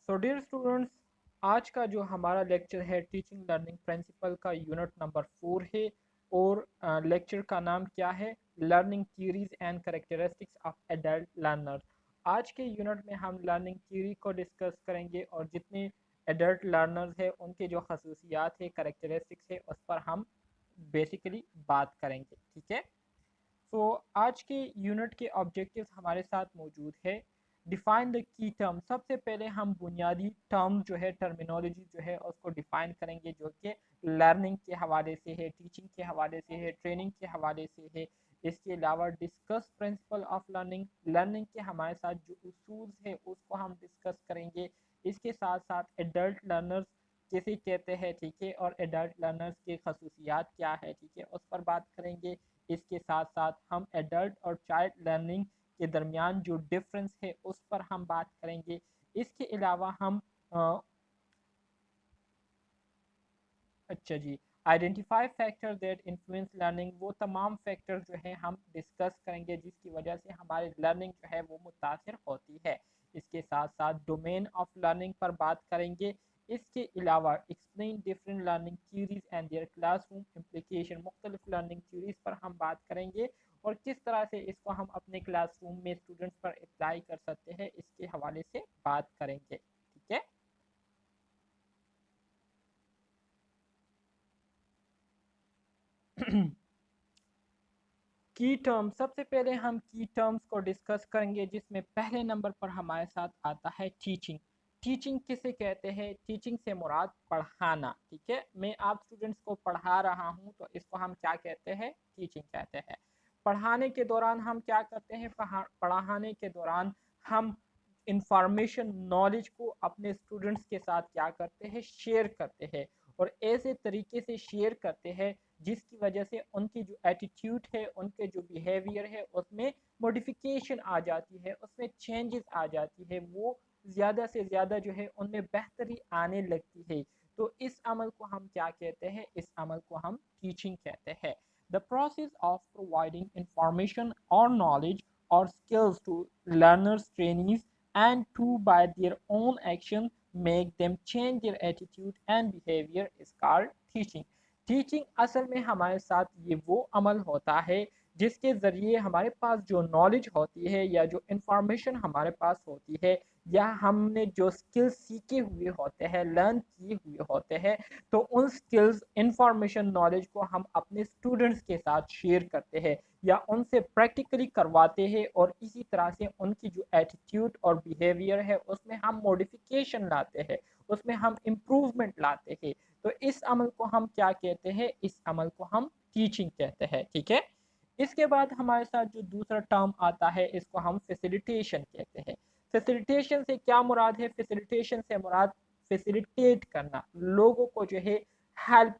So dear students, आज का जो हमारा लेक्चर है टीचिंग लर्निंग प्रिंसिपल का यूनिट नंबर 4 है। और लेक्चर का नाम क्या है? Learning theories and characteristics of adult learner. आज के यूनिट में हम लर्निंग थ्योरी को डिस्कस करेंगे और जितने एडल्ट लर्नर्स हैं उनके जो खसूसियात है, कैरेक्टरिस्टिक्स है, उस पर हम बेसिकली बात करेंगे। ठीक है। सो आज के यूनिट के ऑब्जेक्टिव्स हमारे साथ मौजूद है। डिफाइन द की टर्म, सबसे पहले हम बुनियादी टर्म जो है, टर्मिनोलॉजी जो है उसको डिफाइन करेंगे, जो कि लर्निंग के हवाले से है, टीचिंग के हवाले से है, ट्रेनिंग के हवाले से है। इसके अलावा discuss principle of learning, learning के हमारे साथ जो उसूल है उसको हम डिस्कस करेंगे। इसके साथ साथ एडल्ट लर्नर्स किसे कहते हैं, ठीक है, और एडल्ट लर्नर्स के खसूसियात क्या है, ठीक है, उस पर बात करेंगे। इसके साथ साथ हम एडल्ट और चाइल्ड लर्निंग के दरमियान जो डिफरेंस है उस पर हम बात करेंगे। इसके अलावा हम अच्छा जी, identify factor that influence learning, वो तमाम फैक्टर जो है हम डिस्कस करेंगे जिसकी वजह से हमारी लर्निंग जो है वो मुतासिर होती है। इसके साथ साथ डोमेन ऑफ लर्निंग पर बात करेंगे। इसके अलावा explain different learning theories and their classroom implication, मुख्तलिफ लर्निंग थ्योरीज पर हम बात करेंगे और किस तरह से इसको हम अपने क्लासरूम में स्टूडेंट्स पर अप्लाई कर सकते हैं, इसके हवाले से बात करेंगे। ठीक है। की टर्म, सबसे पहले हम की टर्म्स को डिस्कस करेंगे जिसमें पहले नंबर पर हमारे साथ आता है टीचिंग। टीचिंग किसे कहते हैं? टीचिंग से मुराद पढ़ाना। ठीक है, मैं आप स्टूडेंट्स को पढ़ा रहा हूं तो इसको हम क्या कहते हैं? टीचिंग कहते हैं। पढ़ाने के दौरान हम क्या करते हैं? पढ़ाने के दौरान हम इंफॉर्मेशन, नॉलेज को अपने स्टूडेंट्स के साथ क्या करते हैं? शेयर करते हैं। और ऐसे तरीके से शेयर करते हैं जिसकी वजह से उनकी जो एटीट्यूड है, उनके जो बिहेवियर है उसमें मॉडिफिकेशन आ जाती है, उसमें चेंजेस आ जाती है, वो ज़्यादा से ज़्यादा जो है उनमें बेहतरी आने लगती है। तो इस अमल को हम क्या कहते हैं? इस अमल को हम टीचिंग कहते हैं। The process of providing information और नॉलेज और skills to learners, trainees, and to by their own action make them change their attitude and behavior is called teaching. Teaching असल में हमारे साथ ये वो अमल होता है जिसके ज़रिए हमारे पास जो नॉलेज होती है या जो इंफॉर्मेशन हमारे पास होती है या हमने जो स्किल्स सीखे हुए होते हैं, लर्न किए हुए होते हैं, तो उन स्किल्स, इंफॉर्मेशन, नॉलेज को हम अपने स्टूडेंट्स के साथ शेयर करते हैं या उनसे प्रैक्टिकली करवाते हैं और इसी तरह से उनकी जो एटीट्यूड और बिहेवियर है उसमें हम मॉडिफिकेशन लाते हैं, उसमें हम इम्प्रूवमेंट लाते हैं। तो इस अमल को हम क्या कहते हैं? इस अमल को हम टीचिंग कहते हैं। ठीक है। इसके बाद हमारे साथ जो दूसरा टर्म आता है इसको हम फैसिलिटेशन कहते हैं। फैसिलिटेशन से क्या मुराद है? फैसिलिटेशन से मुराद फैसिलिटेट करना, लोगों को जो है हेल्प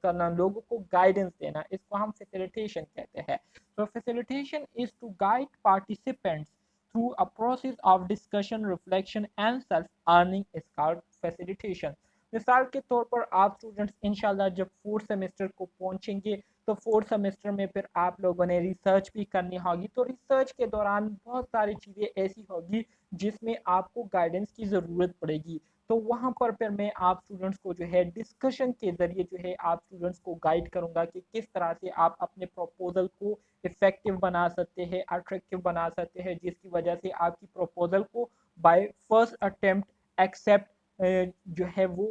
करना, लोगों को गाइडेंस देना, इसको हम फैसिलिटेशन कहते हैं। तो facilitation is to guide participants through a process of discussion, reflection and self earning is called facilitation। मिसाल के तौर पर आप स्टूडेंट्स इंशाल्लाह जब फोर्थ सेमेस्टर को पहुंचेंगे तो फोर्थ सेमेस्टर में फिर आप लोगों ने रिसर्च भी करनी होगी। तो रिसर्च के दौरान बहुत सारी चीज़ें ऐसी होगी जिसमें आपको गाइडेंस की ज़रूरत पड़ेगी। तो वहाँ पर फिर मैं आप स्टूडेंट्स को जो है डिस्कशन के ज़रिए जो है आप स्टूडेंट्स को गाइड करूँगा कि किस तरह से आप अपने प्रपोजल को इफ़ेक्टिव बना सकते हैं, अट्रैक्टिव बना सकते हैं, जिसकी वजह से आपकी प्रपोजल को बाय फर्स्ट अटेम्प्ट एक्सेप्ट जो है वो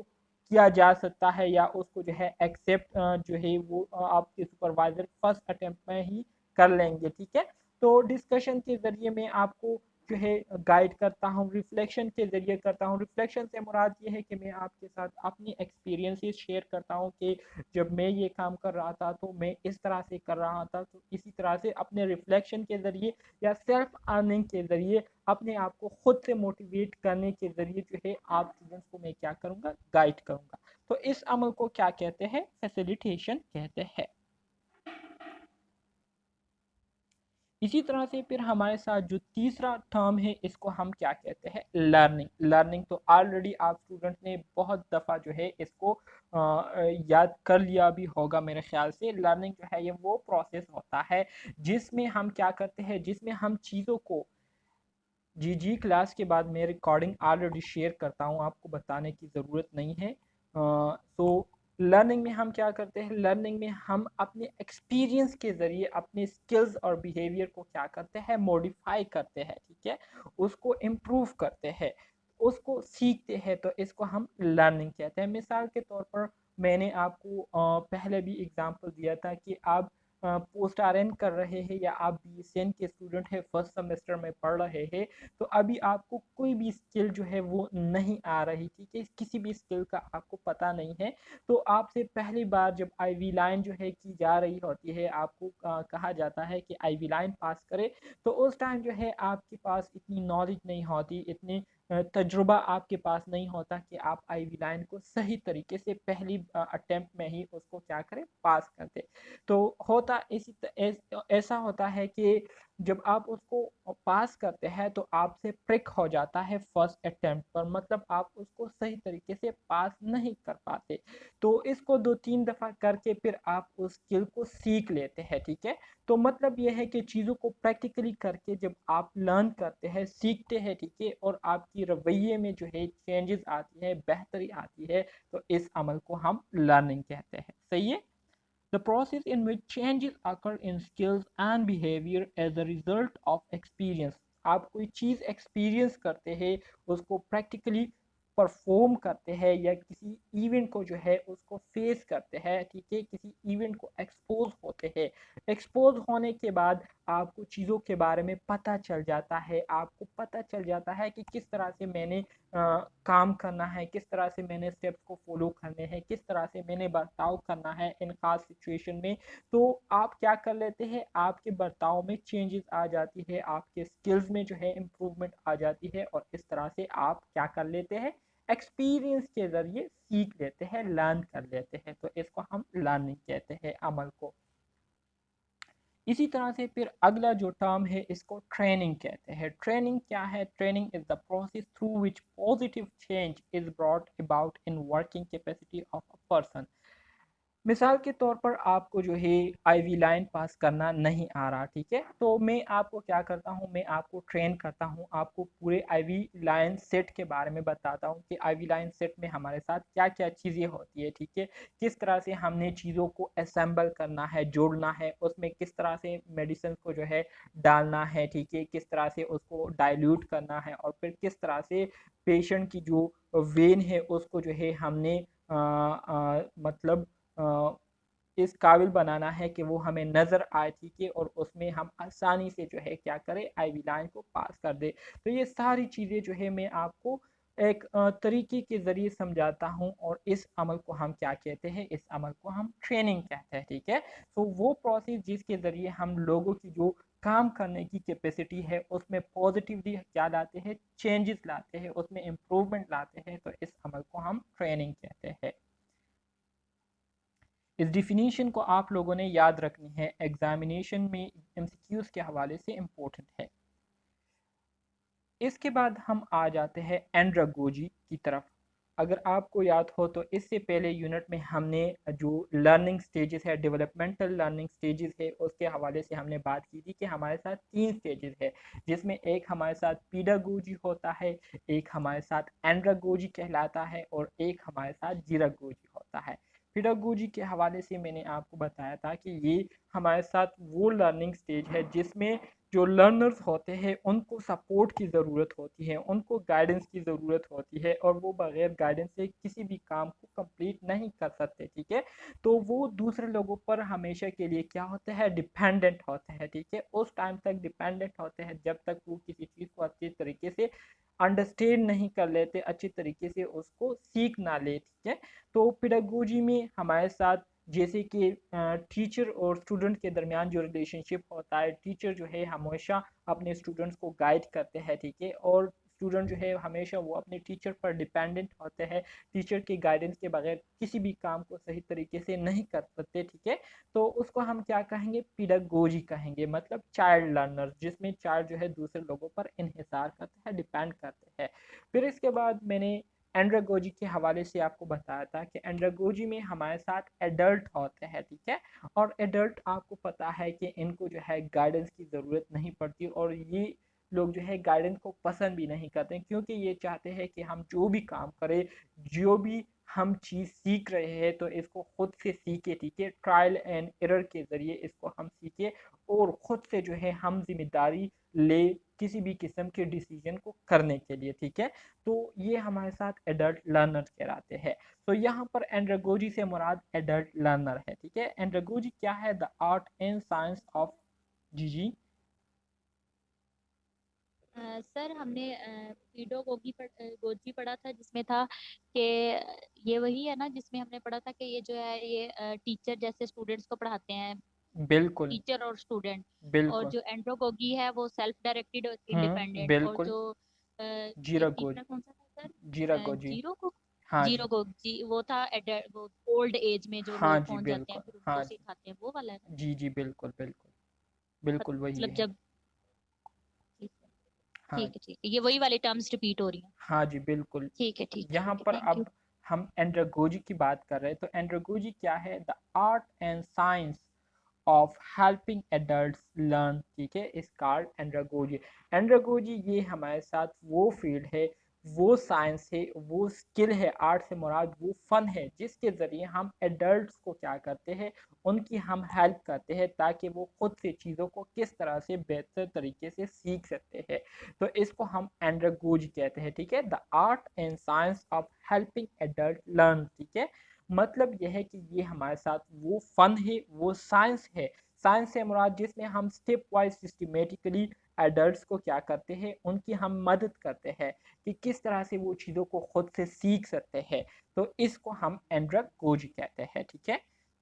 किया जा सकता है या उसको जो है एक्सेप्ट जो है वो आपके सुपरवाइजर फर्स्ट अटेम्प्ट में ही कर लेंगे। ठीक है। तो डिस्कशन के ज़रिए मैं आपको जो है गाइड करता हूँ, रिफ्लेक्शन के ज़रिए करता हूँ। रिफ्लेक्शन से मुराद ये है कि मैं आपके साथ अपनी एक्सपीरियंसेस शेयर करता हूँ कि जब मैं ये काम कर रहा था तो मैं इस तरह से कर रहा था। तो इसी तरह से अपने रिफ्लेक्शन के ज़रिए या सेल्फ अर्निंग के ज़रिए अपने आप को खुद से मोटिवेट करने के ज़रिए जो है आप स्टूडेंट्स को मैं क्या करूँगा? गाइड करूँगा। तो इस अमल को क्या कहते हैं? फैसिलिटेशन कहते हैं। इसी तरह से फिर हमारे साथ जो तीसरा टर्म है इसको हम क्या कहते हैं? लर्निंग। लर्निंग तो ऑलरेडी आप स्टूडेंट ने बहुत दफ़ा जो है इसको याद कर लिया भी होगा मेरे ख्याल से। लर्निंग जो है ये वो प्रोसेस होता है जिसमें हम क्या करते हैं? जिसमें हम चीज़ों को जी क्लास के बाद मैं रिकॉर्डिंग ऑलरेडी शेयर करता हूँ, आपको बताने की ज़रूरत नहीं है। तो लर्निंग में हम क्या करते हैं, लर्निंग में हम अपने एक्सपीरियंस के ज़रिए अपने स्किल्स और बिहेवियर को क्या करते हैं, मॉडिफाई करते हैं, ठीक है, उसको इम्प्रूव करते हैं, उसको सीखते हैं, तो इसको हम लर्निंग कहते हैं। मिसाल के तौर पर मैंने आपको पहले भी एग्जांपल दिया था कि आप पोस्ट आर कर रहे हैं या आप BSN के स्टूडेंट हैं, फर्स्ट सेमेस्टर में पढ़ रहे हैं, तो अभी आपको कोई भी स्किल जो है वो नहीं आ रही, ठीक है, किसी भी स्किल का आपको पता नहीं है, तो आपसे पहली बार जब IV लाइन जो है की जा रही होती है, आपको कहा जाता है कि IV लाइन पास करे, तो उस टाइम जो है आपके पास इतनी नॉलेज नहीं होती, इतनी तजुर्बा आपके पास नहीं होता कि आप IV लाइन को सही तरीके से पहली अटेम्प्ट में ही उसको क्या करें, पास कर दे। तो होता ऐसा होता है कि जब आप उसको पास करते हैं तो आपसे प्रिक हो जाता है फर्स्ट अटेम्प्ट पर, मतलब आप उसको सही तरीके से पास नहीं कर पाते, तो इसको 2-3 दफ़ा करके फिर आप उस स्किल को सीख लेते हैं, ठीक है। तो मतलब यह है कि चीज़ों को प्रैक्टिकली करके जब आप लर्न करते हैं, सीखते हैं, ठीक है, और आपकी रवैये में जो है चेंजेस आती है, बेहतरी आती है, तो इस अमल को हम लर्निंग कहते हैं। सही है। The process in which changes occur in skills and behavior as a result of experience. आप कोई चीज़ एक्सपीरियंस करते हैं, उसको प्रैक्टिकली परफॉर्म करते हैं, या किसी इवेंट को जो है उसको फेस करते हैं, ठीक है, किसी इवेंट को एक्सपोज होते हैं, एक्सपोज होने के बाद आपको चीज़ों के बारे में पता चल जाता है, आपको पता चल जाता है कि किस तरह से मैंने काम करना है, किस तरह से मैंने स्टेप्स को फॉलो करने हैं, किस तरह से मैंने बर्ताव करना है इन खास सिचुएशन में, तो आप क्या कर लेते हैं, आपके बर्ताव में चेंजेस आ जाती है, आपके स्किल्स में जो है इम्प्रूवमेंट आ जाती है, और इस तरह से आप क्या कर लेते हैं, एक्सपीरियंस के ज़रिए सीख लेते हैं, लर्न कर लेते हैं, तो इसको हम लर्निंग कहते हैं अमल को। इसी तरह से फिर अगला जो टर्म है इसको ट्रेनिंग कहते हैं। ट्रेनिंग क्या है, training is the process through which positive change is brought about in working capacity of a person. मिसाल के तौर पर आपको जो है IV लाइन पास करना नहीं आ रहा, ठीक है, तो मैं आपको क्या करता हूँ, मैं आपको ट्रेन करता हूँ, आपको पूरे IV लाइन सेट के बारे में बताता हूँ कि IV लाइन सेट में हमारे साथ क्या क्या चीज़ें होती है, ठीक है, किस तरह से हमने चीज़ों को असेंबल करना है, जोड़ना है, उसमें किस तरह से मेडिसिन को जो है डालना है, ठीक है, किस तरह से उसको डाइल्यूट करना है, और फिर किस तरह से पेशेंट की जो वेन है उसको जो है हमने मतलब इस काबिल बनाना है कि वो हमें नज़र आए, ठीक है, और उसमें हम आसानी से जो है क्या करें, IV लाइन को पास कर दे। तो ये सारी चीज़ें जो है मैं आपको एक तरीके के ज़रिए समझाता हूँ, और इस अमल को हम क्या कहते हैं, इस अमल को हम ट्रेनिंग कहते हैं, ठीक है। तो वो प्रोसेस जिसके ज़रिए हम लोगों की जो काम करने की कैपेसिटी है उसमें पॉजिटिवली क्या लाते हैं, चेंजेस लाते हैं, उसमें इम्प्रूवमेंट लाते हैं, तो इस अमल को हम ट्रेनिंग कहते हैं। इस डिफिनीशन को आप लोगों ने याद रखनी है, एग्जामिनेशन में MCQs के हवाले से इम्पोर्टेंट है। इसके बाद हम आ जाते हैं एंड्रागोजी की तरफ। अगर आपको याद हो तो इससे पहले यूनिट में हमने जो लर्निंग स्टेजेस है, डेवलपमेंटल लर्निंग स्टेजेस है, उसके हवाले से हमने बात की थी कि हमारे साथ 3 स्टेजेस है, जिसमें एक हमारे साथ पीडागोजी होता है, एक हमारे साथ एंड्रागोजी कहलाता है, और एक हमारे साथ जीरागोजी होता है। पीडागोजी के हवाले से मैंने आपको बताया था कि ये हमारे साथ वो लर्निंग स्टेज है जिसमें जो लर्नर्स होते हैं उनको सपोर्ट की ज़रूरत होती है, उनको गाइडेंस की ज़रूरत होती है, और वो बगैर गाइडेंस से किसी भी काम को कंप्लीट नहीं कर सकते, ठीक है। तो वो दूसरे लोगों पर हमेशा के लिए क्या होते हैं, डिपेंडेंट होते हैं, ठीक है, उस टाइम तक डिपेंडेंट होते हैं जब तक वो किसी चीज़ को अच्छी तरीके से अंडरस्टैंड नहीं कर लेते, अच्छी तरीके से उसको सीख ना ले, ठीक है। तो पेडागोजी में हमारे साथ जैसे कि टीचर और स्टूडेंट के दरमियान जो रिलेशनशिप होता है, टीचर जो है हमेशा अपने स्टूडेंट्स को गाइड करते हैं, ठीक है, और स्टूडेंट जो है हमेशा वो अपने टीचर पर डिपेंडेंट होते हैं, टीचर के गाइडेंस के बगैर किसी भी काम को सही तरीके से नहीं कर सकते, ठीक है। तो उसको हम क्या कहेंगे, पीडागोजी कहेंगे, मतलब चाइल्ड लर्नर, जिसमें चाइल्ड जो है दूसरे लोगों पर इन्हिसार करते हैं, डिपेंड करते हैं। फिर इसके बाद मैंने एंड्रागोजी के हवाले से आपको बताया था कि एंड्रागोजी में हमारे साथ एडल्ट होते हैं, ठीक है, और एडल्ट आपको पता है कि इनको जो है गाइडेंस की ज़रूरत नहीं पड़ती, और ये लोग जो है गाइडेंस को पसंद भी नहीं करते हैं, क्योंकि ये चाहते हैं कि हम जो भी काम करें, जो भी हम चीज़ सीख रहे हैं तो इसको खुद से सीखे, ठीक है, ट्रायल एंड एरर के ज़रिए इसको हम सीखे और खुद से जो है हम जिम्मेदारी ले किसी भी किस्म के डिसीजन को करने के लिए, ठीक है। तो ये हमारे साथ एडल्ट लर्नर कहलाते हैं। तो यहाँ पर एंड्रागोजी से मुराद एडल्ट लर्नर है, ठीक है। एंड्रागोजी क्या है? The art and science of, जी जी सर हमने पीडोगोगी गोजी पढ़ा था, जिसमें था कि ये वही है ना जिसमें हमने पढ़ा था कि ये जो है ये टीचर जैसे स्टूडेंट्स को पढ़ाते हैं, बिल्कुल टीचर और स्टूडेंट। और बिल्कुल। जो एंड्रोगोगी है वो सेल्फ डायरेक्टेड और इंडिपेंडेंट। और बिल्कुल। जो एक जीरागो, तीसरा कौन सा था सर? जीरागोजी। जीरो को, हाँ जीरो जी। को जी, वो था वो ओल्ड एज में जो हाँ लोग जी पहुंच जाते हैं बिल्कुल। फिर उनको हाँ जी। सिखाते हैं, वो वाला है ना? जी जी बिल्कुल बिल्कुल। बिल्कुल वही मतलब है। जब, ठीक है, हाँ ठीक है, ठीक है, ये वही वाली टर्म्स रिपीट हो रही हैं। हाँ जी बिल्कुल। ठीक है, ठीक है, यहाँ ठीक है, पर थैंक यू। अब हम एंड्रागोजी की बात कर रहे हैं, तो एंड्रागोजी क्या है? The art and science of helping adults learn, ठीक है, इस कॉल्ड एंड्रागोजी। एंड्रागोजी ये हमारे साथ वो फील्ड है, वो साइंस है, वो स्किल है, आर्ट से मुराद वो फन है जिसके ज़रिए हम एडल्ट्स को क्या करते हैं, उनकी हम हेल्प करते हैं ताकि वो खुद से चीज़ों को किस तरह से बेहतर तरीके से सीख सकते हैं। तो इसको हम एंड्रागोजी कहते हैं, ठीक है। The art and science of helping adult learn, ठीक है। मतलब यह है कि ये हमारे साथ वो फन है, वो साइंस है। साइंस से मुराद जिसमें हम स्टेप वाइज सिस्टमेटिकली एडल्ट्स को क्या करते हैं, उनकी हम मदद करते हैं कि किस तरह से वो चीज़ों को खुद से सीख सकते हैं। तो इसको हम एंड्रागोजी कहते हैं, ठीक है।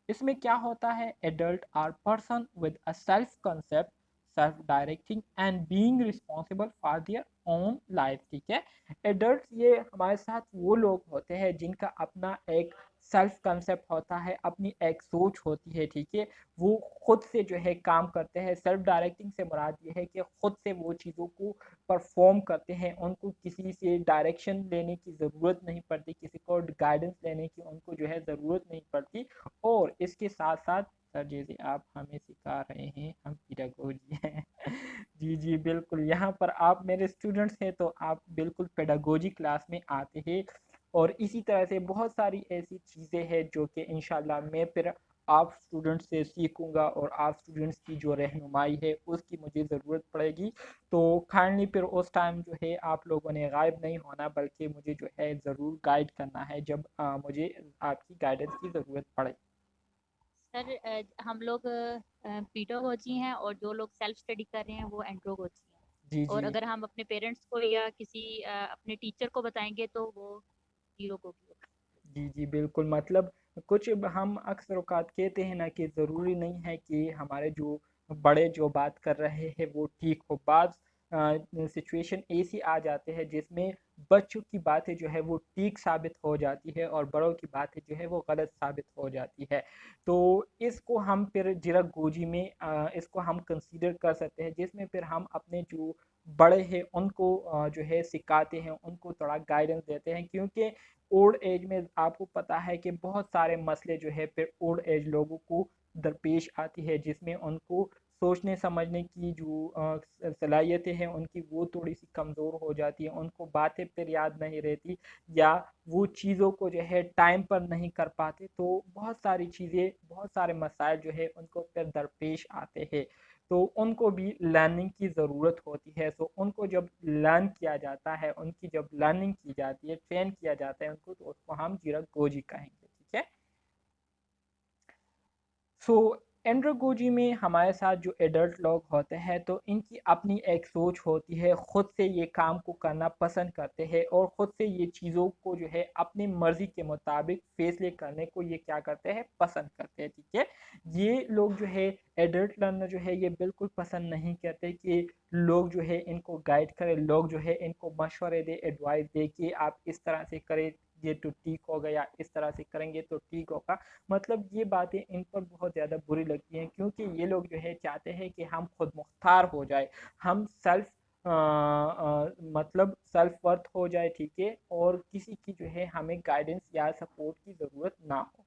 इसमें क्या होता है? Adult are person with a self concept, self directing and being responsible for their own life, ठीक है। एडल्ट ये हमारे साथ वो लोग होते हैं जिनका अपना एक सेल्फ कंसेप्ट होता है, अपनी एक सोच होती है, ठीक है। वो खुद से जो है काम करते हैं। सेल्फ डायरेक्टिंग से मुराद ये है कि खुद से वो चीज़ों को परफॉर्म करते हैं, उनको किसी से डायरेक्शन लेने की ज़रूरत नहीं पड़ती, किसी को गाइडेंस लेने की उनको जो है ज़रूरत नहीं पड़ती। और इसके साथ साथ सर जैसे आप हमें सिखा रहे हैं, हम पेडागोजी हैं। जी जी बिल्कुल। यहाँ पर आप मेरे स्टूडेंट्स हैं तो आप बिल्कुल पेडागोजी क्लास में आते हैं। और इसी तरह से बहुत सारी ऐसी चीज़ें हैं जो कि इंशाल्लाह मैं फिर आप स्टूडेंट्स से सीखूंगा और आप स्टूडेंट्स की जो रहनुमाई है उसकी मुझे ज़रूरत पड़ेगी। तो काइंडली फिर उस टाइम जो है आप लोगों ने गायब नहीं होना, बल्कि मुझे जो है ज़रूर गाइड करना है जब मुझे आपकी गाइडेंस की ज़रूरत पड़े। सर हम लोग पीडोगोजी हैं और जो लोग सेल्फ स्टडी कर रहे हैं वो एंड्रोगोजी हैं। जी और जी। अगर हम अपने पेरेंट्स को या किसी अपने टीचर को बताएंगे तो वो जीरोगोगी होगा। जी जी बिल्कुल। मतलब कुछ हम अक्सर औकात कहते हैं ना कि ज़रूरी नहीं है कि हमारे जो बड़े जो बात कर रहे हैं वो ठीक हो। बाज़ सिचुएशन ऐसी आ जाते हैं जिसमें बच्चों की बातें जो है वो ठीक साबित हो जाती है और बड़ों की बातें जो है वो गलत साबित हो जाती है। तो इसको हम फिर जिरक गोजी में इसको हम कंसीडर कर सकते हैं, जिसमें फिर हम अपने जो बड़े हैं उनको जो है सिखाते हैं, उनको थोड़ा गाइडेंस देते हैं, क्योंकि ओल्ड एज में आपको पता है कि बहुत सारे मसले जो है फिर ओल्ड एज लोगों को दरपेश आती है, जिसमें उनको सोचने समझने की जो सलाहियतें हैं उनकी वो थोड़ी सी कमज़ोर हो जाती है, उनको बातें फिर याद नहीं रहती, या वो चीज़ों को जो है टाइम पर नहीं कर पाते। तो बहुत सारी चीज़ें, बहुत सारे मसाइल जो है उनको फिर दरपेश आते हैं। तो उनको भी लर्निंग की ज़रूरत होती है। सो उनको जब लर्न किया जाता है, उनकी जब लर्निंग की जाती है, ट्रेन किया जाता है उनको, तो उसको हम जीरक गोजी कहेंगे, ठीक है। सो एंड्रोगोजी में हमारे साथ जो एडल्ट लोग होते हैं तो इनकी अपनी एक सोच होती है, खुद से ये काम को करना पसंद करते हैं और खुद से ये चीज़ों को जो है अपनी मर्ज़ी के मुताबिक फैसले करने को ये क्या करते हैं, पसंद करते हैं, ठीक है। ये लोग जो है एडल्ट लर्नर जो है ये बिल्कुल पसंद नहीं करते कि लोग जो है इनको गाइड करें, लोग जो है इनको मशवरे दे, एडवाइस दे कि आप इस तरह से करें ये तो ठीक होगा, या इस तरह से करेंगे तो ठीक होगा। मतलब ये बातें इन पर बहुत ज़्यादा बुरी लगती हैं, क्योंकि ये लोग जो है चाहते हैं कि हम खुद मुख्तार हो जाए, हम सेल्फ मतलब सेल्फ वर्थ हो जाए, ठीक है, और किसी की जो है हमें गाइडेंस या सपोर्ट की ज़रूरत ना हो।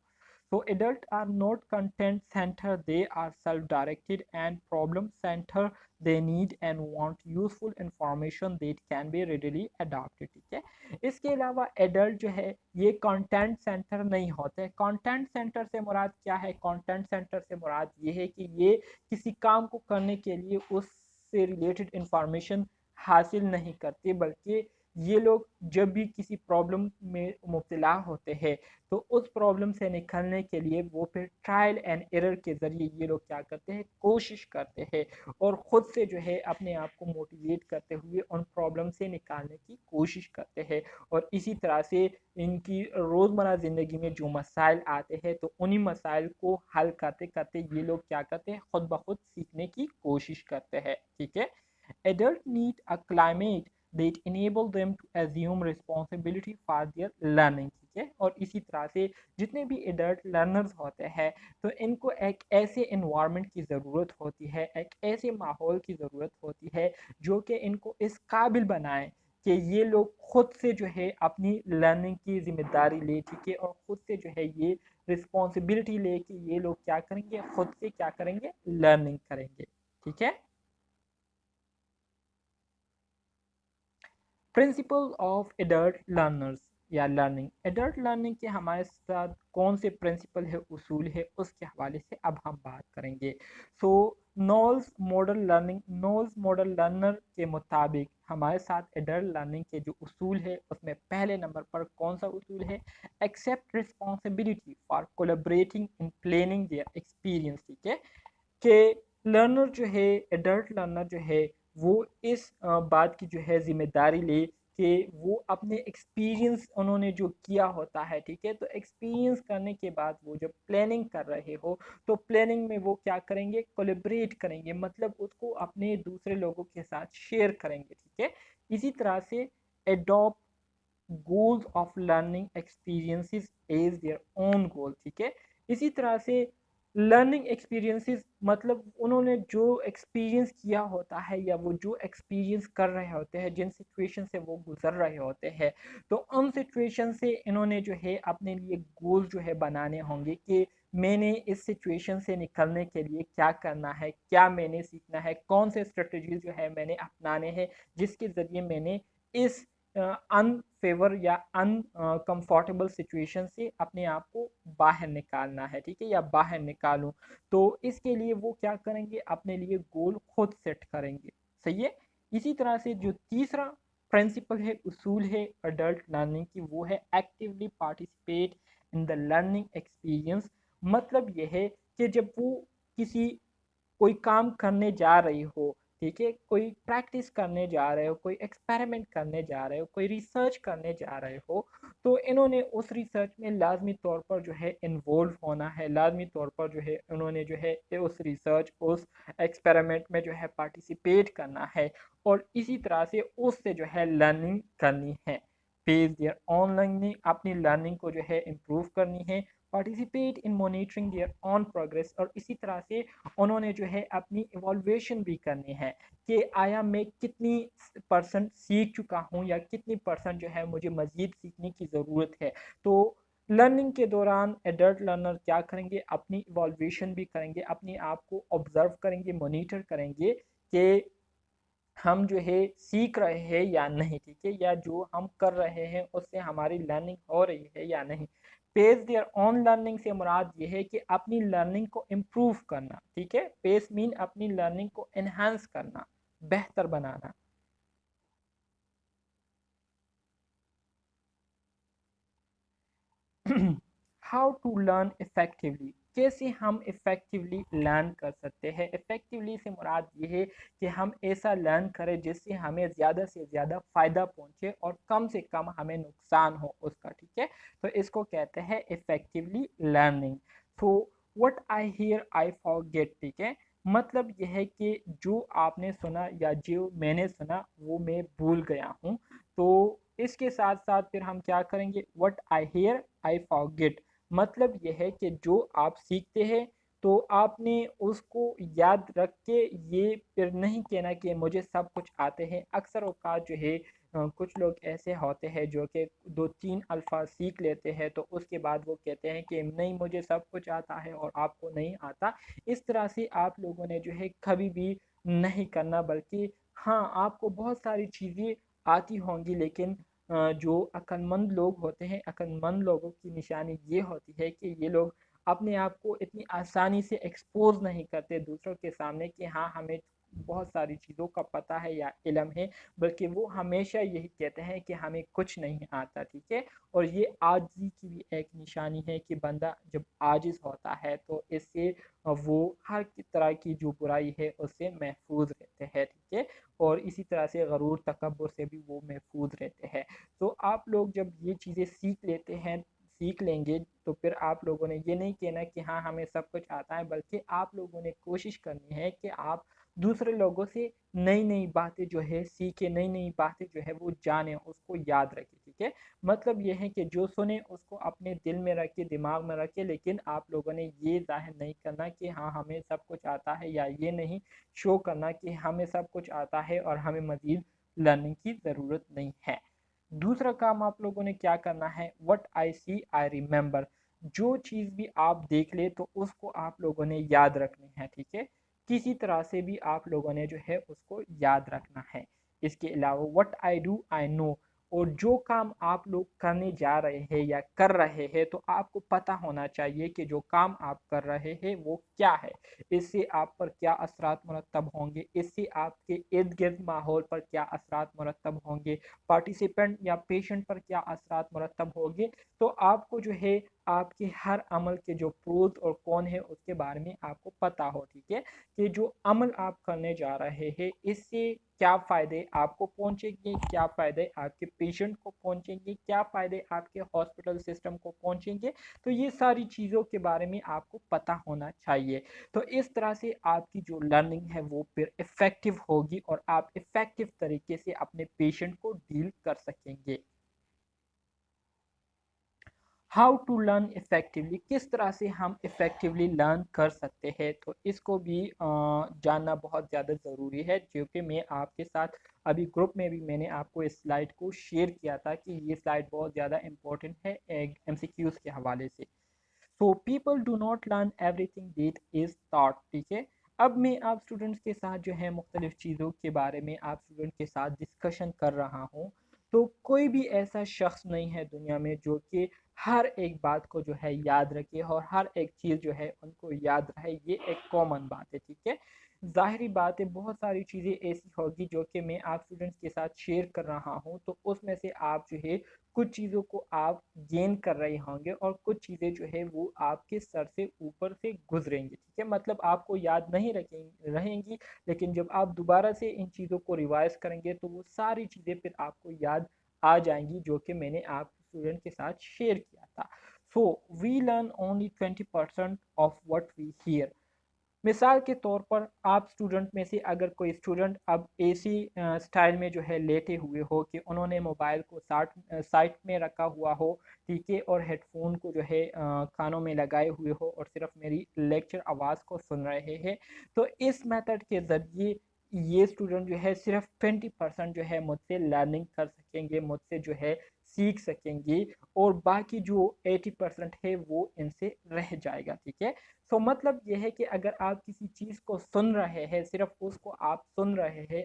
So adults are not content center, they are self-directed and problem center. they need and want useful information that can be readily adopted, ठीक है। इसके अलावा एडल्ट जो है ये कंटेंट सेंटर नहीं होते। कंटेंट सेंटर से मुराद क्या है? कंटेंट सेंटर से मुराद ये है कि ये किसी काम को करने के लिए उससे रिलेटेड इंफॉर्मेशन हासिल नहीं करते, बल्कि ये लोग जब भी किसी प्रॉब्लम में मुब्तला होते हैं तो उस प्रॉब्लम से निकलने के लिए वो फिर ट्रायल एंड एरर के ज़रिए ये लोग क्या करते हैं, कोशिश करते हैं और ख़ुद से जो है अपने आप को मोटिवेट करते हुए उन प्रॉब्लम से निकालने की कोशिश करते हैं। और इसी तरह से इनकी रोज़मर्रा ज़िंदगी में जो मसाइल आते हैं तो उन्हीं मसाइल को हल करते करते ये लोग क्या करते हैं, ख़ुद ब खुद सीखने की कोशिश करते हैं, ठीक है। Adults need a climate that enable them to assume responsibility for their learning, ठीक है। और इसी तरह से जितने भी एडल्ट लर्नर्स होते हैं तो इनको एक ऐसे इन्वायरमेंट की ज़रूरत होती है, एक ऐसे माहौल की ज़रूरत होती है जो कि इनको इस काबिल बनाए कि ये लोग खुद से जो है अपनी लर्निंग की ज़िम्मेदारी ले, ठीक है, और ख़ुद से जो है ये रिस्पॉन्सिबिलिटी ले कि ये लोग क्या करेंगे, ख़ुद से क्या करेंगे, लर्निंग करेंगे, ठीक है। प्रिंसिपल ऑफ एडल्ट लर्नर्स या लर्निंग, एडल्ट लर्निंग के हमारे साथ कौन से प्रिंसिपल है, उसूल है, उसके हवाले से अब हम बात करेंगे। सो नॉल्स मॉडल लर्निंग, नॉल्स मॉडल लर्नर के मुताबिक हमारे साथ एडल्ट लर्निंग के जो उसूल है उसमें पहले नंबर पर कौन सा उसूल है, accept responsibility for collaborating in planning their experience, ठीक है। कि लर्नर जो है, एडल्ट लर्नर जो है वो इस बात की जो है ज़िम्मेदारी ले कि वो अपने एक्सपीरियंस उन्होंने जो किया होता है, ठीक है, तो एक्सपीरियंस करने के बाद वो जब प्लानिंग कर रहे हो तो प्लानिंग में वो क्या करेंगे, कोलैबोरेट करेंगे, मतलब उसको अपने दूसरे लोगों के साथ शेयर करेंगे, ठीक है। इसी तरह से adopt goals of learning experiences as their own goal, ठीक है। इसी तरह से लर्निंग एक्सपीरियंसेस मतलब उन्होंने जो एक्सपीरियंस किया होता है या वो जो एक्सपीरियंस कर रहे होते हैं, जिन सिचुएशन से वो गुजर रहे होते हैं, तो उन सिचुएशन से इन्होंने जो है अपने लिए गोल जो है बनाने होंगे कि मैंने इस सिचुएशन से निकलने के लिए क्या करना है, क्या मैंने सीखना है, कौन से स्ट्रेटजीज जो है मैंने अपनाने हैं जिसके ज़रिए मैंने इस अनफेवर या अनकंफर्टेबल सिचुएशन से अपने आप को बाहर निकालना है, ठीक है, या बाहर निकालूं। तो इसके लिए वो क्या करेंगे, अपने लिए गोल खुद सेट करेंगे, सही है। इसी तरह से जो तीसरा प्रिंसिपल है, उसूल है अडल्ट लर्निंग की, वो है actively participate in the learning experience. मतलब यह है कि जब वो किसी कोई काम करने जा रही हो, ठीक है, कोई प्रैक्टिस करने जा रहे हो, कोई एक्सपेरिमेंट करने जा रहे हो, कोई रिसर्च करने जा रहे हो, तो इन्होंने उस रिसर्च में लाजमी तौर पर जो है इन्वॉल्व होना है, लाजमी तौर पर जो है उन्होंने जो है उस रिसर्च, उस एक्सपेरिमेंट में जो है पार्टिसिपेट करना है और इसी तरह से उससे जो है लर्निंग करनी है। पेज देयर ऑन लर्निंग, अपनी लर्निंग को जो है इम्प्रूव करनी है। Participate in monitoring their own progress, और इसी तरह से उन्होंने जो है अपनी इवॉल्वेशन भी करनी है कि आया मैं कितनी परसेंट सीख चुका हूँ या कितनी परसेंट जो है मुझे मज़ीद सीखने की ज़रूरत है। तो लर्निंग के दौरान एडल्ट लर्नर क्या करेंगे, अपनी इवॉल्वेशन भी करेंगे, अपने आप को ऑब्जर्व करेंगे, मॉनिटर करेंगे कि हम जो है सीख रहे हैं या नहीं, ठीक है, या जो हम कर रहे हैं उससे हमारी लर्निंग हो रही है या नहीं। पेस देयर ऑन लर्निंग से मुराद ये है कि अपनी लर्निंग को इम्प्रूव करना, ठीक है, पेस मीन अपनी लर्निंग को एनहांस करना, बेहतर बनाना। हाउ टू लर्न इफेक्टिवली, कैसे हम इफ़ेक्टिवली लर्न कर सकते हैं। इफ़ेक्टिवली से मुराद ये है कि हम ऐसा लर्न करें जिससे हमें ज़्यादा से ज़्यादा फ़ायदा पहुँचे और कम से कम हमें नुकसान हो उसका, ठीक है, तो इसको कहते हैं इफ़ेक्टिवली लर्निंग। तो what I here I forget, ठीक है, मतलब यह है कि जो आपने सुना या जो मैंने सुना वो मैं भूल गया हूँ। तो इसके साथ साथ फिर हम क्या करेंगे, what I here I forget, मतलब यह है कि जो आप सीखते हैं तो आपने उसको याद रख के ये फिर नहीं कहना कि मुझे सब कुछ आते हैं। अक्सर औकात जो है कुछ लोग ऐसे होते हैं जो कि 2-3 अल्फाज सीख लेते हैं तो उसके बाद वो कहते हैं कि नहीं मुझे सब कुछ आता है और आपको नहीं आता। इस तरह से आप लोगों ने जो है कभी भी नहीं करना, बल्कि हाँ, आपको बहुत सारी चीज़ें आती होंगी, लेकिन जो अक्लमंद लोग होते हैं, अक्लमंद लोगों की निशानी ये होती है कि ये लोग अपने आप को इतनी आसानी से एक्सपोज नहीं करते दूसरों के सामने कि हाँ, हमें बहुत सारी चीज़ों का पता है या इल्म है, बल्कि वो हमेशा यही कहते हैं कि हमें कुछ नहीं आता, ठीक है। और ये आजिज़ी की भी एक निशानी है कि बंदा जब आजिज़ होता है तो इससे वो हर तरह की जो बुराई है उससे महफूज रहते हैं, ठीक है। और इसी तरह से गरूर तकब्बुर से भी वो महफूज रहते हैं। तो आप लोग जब ये चीज़ें सीख लेते हैं, सीख लेंगे, तो फिर आप लोगों ने ये नहीं कहना कि हाँ, हमें सब कुछ आता है, बल्कि आप लोगों ने कोशिश करनी है कि आप दूसरे लोगों से नई नई बातें जो है सीखें, नई नई बातें जो है वो जाने, उसको याद रखें, ठीक है। मतलब ये है कि जो सुने उसको अपने दिल में रखे, दिमाग में रखे, लेकिन आप लोगों ने ये जाहिर नहीं करना कि हाँ, हमें सब कुछ आता है, या ये नहीं शो करना कि हमें सब कुछ आता है और हमें मज़ीद लर्निंग की ज़रूरत नहीं है। दूसरा काम आप लोगों ने क्या करना है, what I C I remember. जो चीज़ भी आप देख ले तो उसको आप लोगों ने याद रखनी है, ठीक है। किसी तरह से भी आप लोगों ने जो है उसको याद रखना है। इसके अलावा what I do I know, और जो काम आप लोग करने जा रहे हैं या कर रहे हैं तो आपको पता होना चाहिए कि जो काम आप कर रहे हैं वो क्या है, इससे आप पर क्या असरात मुरतब होंगे, इससे आपके इर्द गिर्द माहौल पर क्या असरात मुरतब होंगे, पार्टिसिपेंट या पेशेंट पर क्या असरात मुरतब होंगे। तो आपको जो है आपके हर अमल के जो प्रोज और कौन है उसके बारे में आपको पता हो, ठीक है। कि जो अमल आप करने जा रहे हैं इससे क्या फ़ायदे आपको पहुंचेंगे, क्या फ़ायदे आपके पेशेंट को पहुंचेंगे, क्या फ़ायदे आपके हॉस्पिटल सिस्टम को पहुंचेंगे। तो ये सारी चीज़ों के बारे में आपको पता होना चाहिए। तो इस तरह से आपकी जो लर्निंग है वो फिर इफ़ेक्टिव होगी और आप इफ़ेक्टिव तरीके से अपने पेशेंट को डील कर सकेंगे। हाउ टू लर्न इफ़ेक्टिवली, किस तरह से हम इफ़ेक्टिवली लर्न कर सकते हैं, तो इसको भी जानना बहुत ज़्यादा ज़रूरी है, जो कि मैं आपके साथ अभी ग्रुप में भी मैंने आपको इस स्लाइड को शेयर किया था कि ये स्लाइड बहुत ज़्यादा इंपॉर्टेंट है एक एमसीक्यूज़ के हवाले से। So people do not learn everything that is taught, ठीक है। अब मैं आप स्टूडेंट्स के साथ जो है मुख्तलिफ चीज़ों के बारे में आप स्टूडेंट के साथ डिस्कशन कर रहा हूँ। तो कोई भी ऐसा शख्स नहीं है दुनिया में जो कि हर एक बात को जो है याद रखे और हर एक चीज़ जो है उनको याद रहे, ये एक कॉमन बात है, ठीक है। ज़ाहिरी बात है बहुत सारी चीज़ें ऐसी होगी जो कि मैं आप स्टूडेंट्स के साथ शेयर कर रहा हूँ, तो उसमें से आप जो है कुछ चीज़ों को आप गेन कर रहे होंगे और कुछ चीज़ें जो है वो आपके सर से ऊपर से गुजरेंगी, ठीक है। मतलब आपको याद नहीं रखेंगी रहेंगी, लेकिन जब आप दोबारा से इन चीज़ों को रिवाइज करेंगे तो वो सारी चीज़ें फिर आपको याद आ जाएंगी जो कि मैंने आप स्टूडेंट के साथ शेयर किया था। So we learn only 20% of what we hear. मिसाल के तौर पर आप स्टूडेंट में से अगर कोई स्टूडेंट अब एसी स्टाइल में जो है लेटे हुए हो कि उन्होंने मोबाइल को साइड में रखा हुआ हो, ठीक है, और हेडफोन को जो है कानों में लगाए हुए हो और सिर्फ मेरी लेक्चर आवाज़ को सुन रहे हैं, तो इस मेथड के ज़रिए ये स्टूडेंट जो है सिर्फ 20% जो है मुझसे लर्निंग कर सकेंगे, मुझसे जो है सीख सकेंगे, और बाकी जो 80% है वो इनसे रह जाएगा, ठीक है। तो मतलब ये है कि अगर आप किसी चीज़ को सुन रहे हैं, सिर्फ उसको आप सुन रहे हैं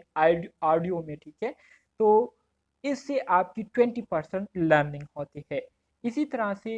ऑडियो में, ठीक है, तो इससे आपकी 20% लर्निंग होती है। इसी तरह से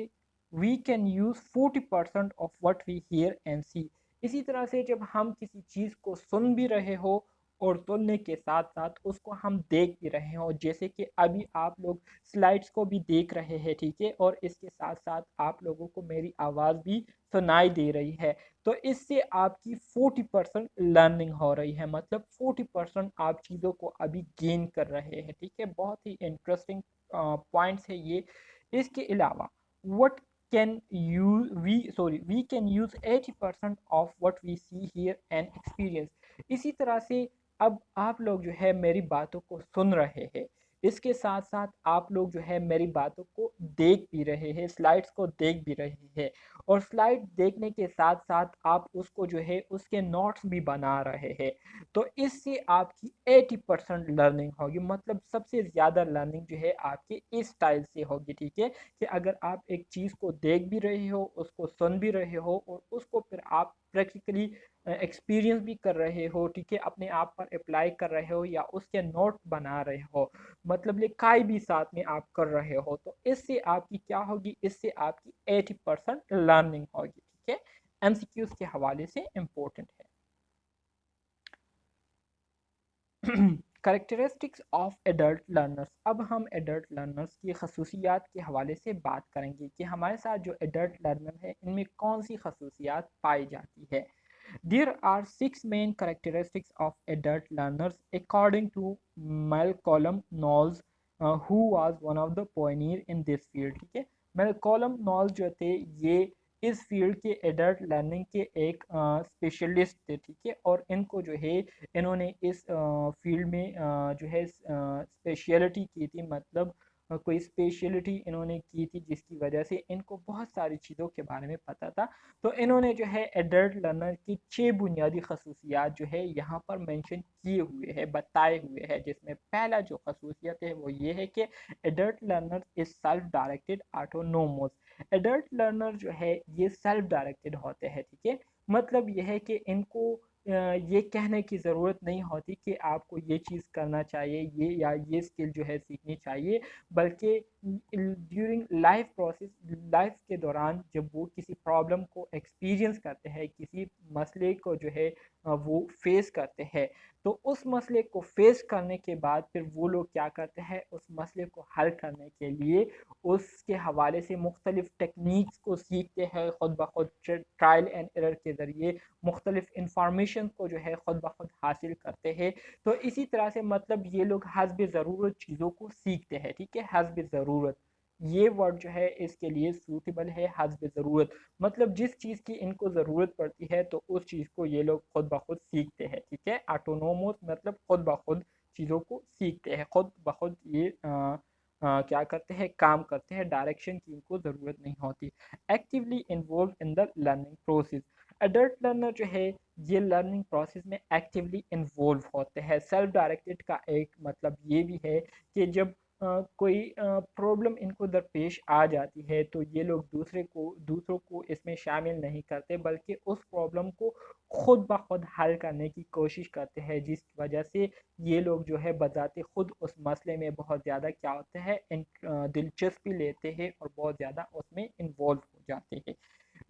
we can use 40% of what we hear and see. इसी तरह से जब हम किसी चीज़ को सुन भी रहे हो और सुनने के साथ साथ उसको हम देख भी रहे हो, जैसे कि अभी आप लोग स्लाइड्स को भी देख रहे हैं, ठीक है, और इसके साथ साथ आप लोगों को मेरी आवाज़ भी सुनाई दे रही है। तो इससे आपकी 40% लर्निंग हो रही है, मतलब 40% आप चीज़ों को अभी गेन कर रहे हैं, ठीक है। बहुत ही इंटरेस्टिंग पॉइंट्स है ये। इसके अलावा what can you we can use 80% of what we see hear and experience. इसी तरह से अब आप लोग जो है मेरी बातों को सुन रहे हैं, इसके साथ साथ आप लोग जो है मेरी बातों को देख भी रहे हैं, स्लाइड्स को देख भी रहे हैं, और स्लाइड देखने के साथ साथ आप उसको जो है उसके नोट्स भी बना रहे हैं। तो इससे आपकी 80% लर्निंग होगी, मतलब सबसे ज़्यादा लर्निंग जो है आपके इस स्टाइल से होगी, ठीक है। कि अगर आप एक चीज़ को देख भी रहे हो, उसको सुन भी रहे हो, और उसको फिर आप प्रैक्टिकली एक्सपीरियंस भी कर रहे हो, ठीक है, अपने आप पर अप्लाई कर रहे हो या उसके नोट बना रहे हो, मतलब लिखाई भी साथ में आप कर रहे हो, तो इससे आपकी क्या होगी, इससे आपकी 80% लर्निंग होगी, ठीक है। एमसीक्यूज के हवाले से इम्पोर्टेंट है। Characteristics of adult learners. अब हम एडल्ट लर्नर्स की खसूसियात के हवाले से बात करेंगे कि हमारे साथ जो एडल्ट लर्नर है इनमें कौन सी खसूसियात पाई जाती है। There are six main characteristics of adult learners according to Malcolm Knowles, who was one of the pioneer in this field, ठीक है। Malcolm Knowles जो थे ये इस फील्ड के एडल्ट लर्निंग के एक स्पेशलिस्ट थे, ठीक है, और इनको जो है इन्होंने इस फील्ड में जो है स्पेशलिटी की थी, मतलब कोई स्पेशलिटी इन्होंने की थी जिसकी वजह से इनको बहुत सारी चीज़ों के बारे में पता था। तो इन्होंने जो है एडल्ट लर्नर की 6 बुनियादी खसूसियात जो है यहाँ पर मेंशन किए हुए हैं, बताए हुए हैं, जिसमें पहला जो खसूसियत है वो ये है कि adult learner is self directed autonomous. Adult learner जो है ये सेल्फ डायरेक्टेड होते हैं, ठीक है, मतलब यह है कि इनको ये कहने की ज़रूरत नहीं होती कि आपको ये चीज़ करना चाहिए, ये या ये स्किल जो है सीखनी चाहिए, बल्कि ड्यूरिंग लाइफ प्रोसेस, लाइफ के दौरान जब वो किसी प्रॉब्लम को एक्सपीरियंस करते हैं, किसी मसले को जो है वो फेस करते हैं, तो उस मसले को फेस करने के बाद फिर वो लोग क्या करते हैं, उस मसले को हल करने के लिए उसके हवाले से मुख्तलिफ टेक्निक्स को सीखते हैं, ख़ुद ब खुद ट्रायल एंड एरर के ज़रिए मुख्तलिफ इंफॉर्मेशन को जो है ख़ुद ब खुद हासिल करते हैं। तो इसी तरह से मतलब ये लोग हस्ब ज़रूरत चीज़ों को सीखते हैं, ठीक है, हस्ब ज़रूरत ये वर्ड जो है इसके लिए सूटेबल है, हस्ब ज़रूरत मतलब जिस चीज़ की इनको ज़रूरत पड़ती है तो उस चीज़ को ये लोग खुद ब खुद सीखते हैं, ठीक है। ऑटोनोमस मतलब खुद ब खुद चीज़ों को सीखते हैं, खुद ब खुद ये क्या करते हैं, काम करते हैं, डायरेक्शन की इनको ज़रूरत नहीं होती। Actively involve in the learning process. Adult learner जो है ये लर्निंग प्रोसेस में एक्टिवली इन्वॉल्व होते हैं। सेल्फ डायरेक्टेड का एक मतलब ये भी है कि जब कोई प्रॉब्लम इनको दरपेश आ जाती है तो ये लोग दूसरों को इसमें शामिल नहीं करते, बल्कि उस प्रॉब्लम को खुद ब खुद हल करने की कोशिश करते हैं, जिस वजह से ये लोग जो है बजाते खुद उस मसले में बहुत ज़्यादा क्या होते हैं, दिलचस्पी लेते हैं और बहुत ज़्यादा उसमें इन्वॉल्व हो जाते हैं।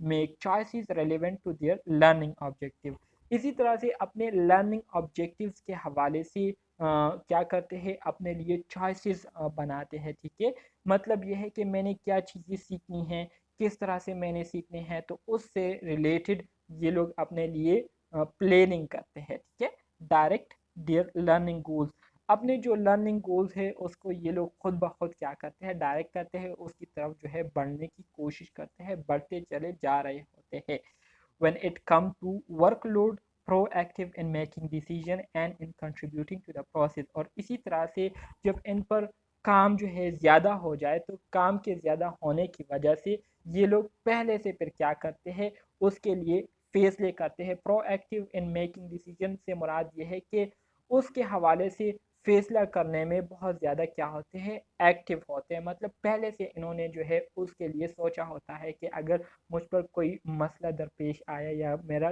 Make choices relevant to their learning objective. इसी तरह से अपने लर्निंग ऑब्जेक्टिव्स के हवाले से क्या करते हैं, अपने लिए चॉइसेस बनाते हैं, ठीक है, मतलब यह है कि मैंने क्या चीज़ें सीखनी है, किस तरह से मैंने सीखने हैं, तो उससे रिलेटेड ये लोग अपने लिए प्लानिंग करते हैं, ठीक है। Direct there learning goals. अपने जो लर्निंग गोल्स है उसको ये लोग खुद ब खुद क्या करते हैं, डायरेक्ट करते हैं, उसकी तरफ जो है बढ़ने की कोशिश करते हैं, बढ़ते चले जा रहे होते हैं। when it comes to workload, proactive in making decision and in contributing to the process। और इसी तरह से जब इन पर काम जो है ज़्यादा हो जाए तो काम के ज़्यादा होने की वजह से ये लोग पहले से फिर क्या करते हैं, उसके लिए फैसले करते हैं। प्रोएक्टिव इन मेकिंग डिसीजन से मुराद ये है कि उसके हवाले से फैसला करने में बहुत ज़्यादा क्या होते हैं, एक्टिव होते हैं, मतलब पहले से इन्होंने जो है उसके लिए सोचा होता है कि अगर मुझ पर कोई मसला दरपेश आया या मेरा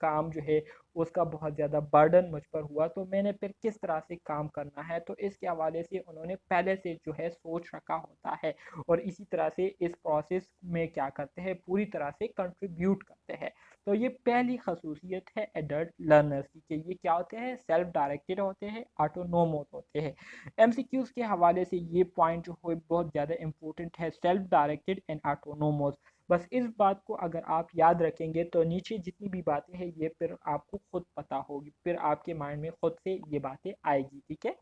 काम जो है उसका बहुत ज़्यादा बर्डन मुझ पर हुआ तो मैंने फिर किस तरह से काम करना है, तो इसके हवाले से उन्होंने पहले से जो है सोच रखा होता है और इसी तरह से इस प्रोसेस में क्या करते हैं, पूरी तरह से कंट्रीब्यूट करते हैं। तो ये पहली खसूसियत है एडल्ट लर्नर्स की कि ये क्या होते हैं, सेल्फ डायरेक्टेड होते हैं, ऑटोनोमस होते हैं। एमसीक्यूज के हवाले से ये पॉइंट जो है बहुत ज़्यादा इंपॉर्टेंट है, सेल्फ डायरेक्टेड एंड ऑटोनोमस। बस इस बात को अगर आप याद रखेंगे तो नीचे जितनी भी बातें हैं ये फिर आपको खुद पता होगी, फिर आपके माइंड में खुद से ये बातें आएगी, ठीक है।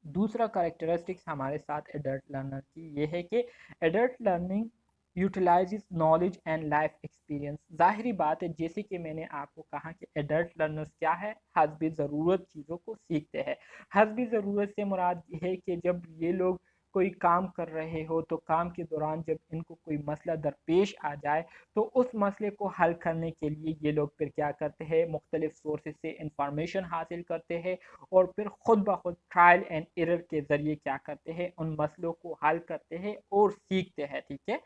दूसरा करेक्टरिस्टिक्स हमारे साथ एडल्ट लर्नर की ये है कि adult learning utilises knowledge and life experience. ज़ाहिरी बात है, जैसे कि मैंने आपको कहा कि एडल्ट लर्नर्स क्या है, हस्ब ज़रूरत चीज़ों को सीखते हैं। हस्ब ज़रूरत से मुराद ये है कि जब ये लोग कोई काम कर रहे हो तो काम के दौरान जब इनको कोई मसला दरपेश आ जाए तो उस मसले को हल करने के लिए ये लोग फिर क्या करते हैं, मुख्तलिफ सोर्सेज से इंफॉर्मेशन हासिल करते हैं और फिर खुद ब खुद ट्रायल एंड एरर के ज़रिए क्या करते हैं, उन मसलों को हल करते हैं और सीखते हैं। ठीक है,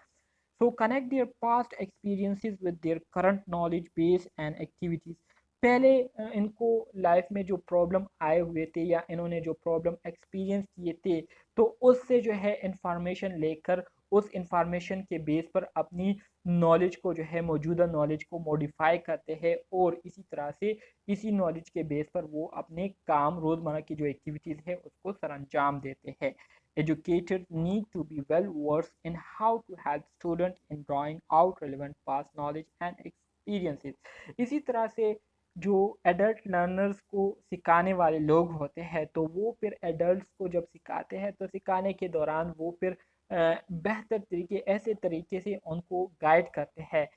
so connect their past experiences with their current knowledge base and activities। पहले इनको लाइफ में जो प्रॉब्लम आए हुए थे या इन्होंने जो प्रॉब्लम एक्सपीरियंस किए थे तो उससे जो है इंफॉर्मेशन लेकर उस इंफॉर्मेशन के बेस पर अपनी नॉलेज को जो है, मौजूदा नॉलेज को मॉडिफाई करते हैं और इसी तरह से इसी नॉलेज के बेस पर वो अपने काम, रोज़मर्रा की जो एक्टिविटीज़ है उसको सरअंजाम देते हैं। Educators need to be well versed in how to help students in drawing out relevant past knowledge and experiences। इसी तरह से जो एडल्ट लर्नर्स को सिखाने वाले लोग होते हैं तो वो फिर एडल्ट्स को जब सिखाते हैं तो सिखाने के दौरान वो फिर बेहतर तरीके, ऐसे तरीके से उनको गाइड करते हैं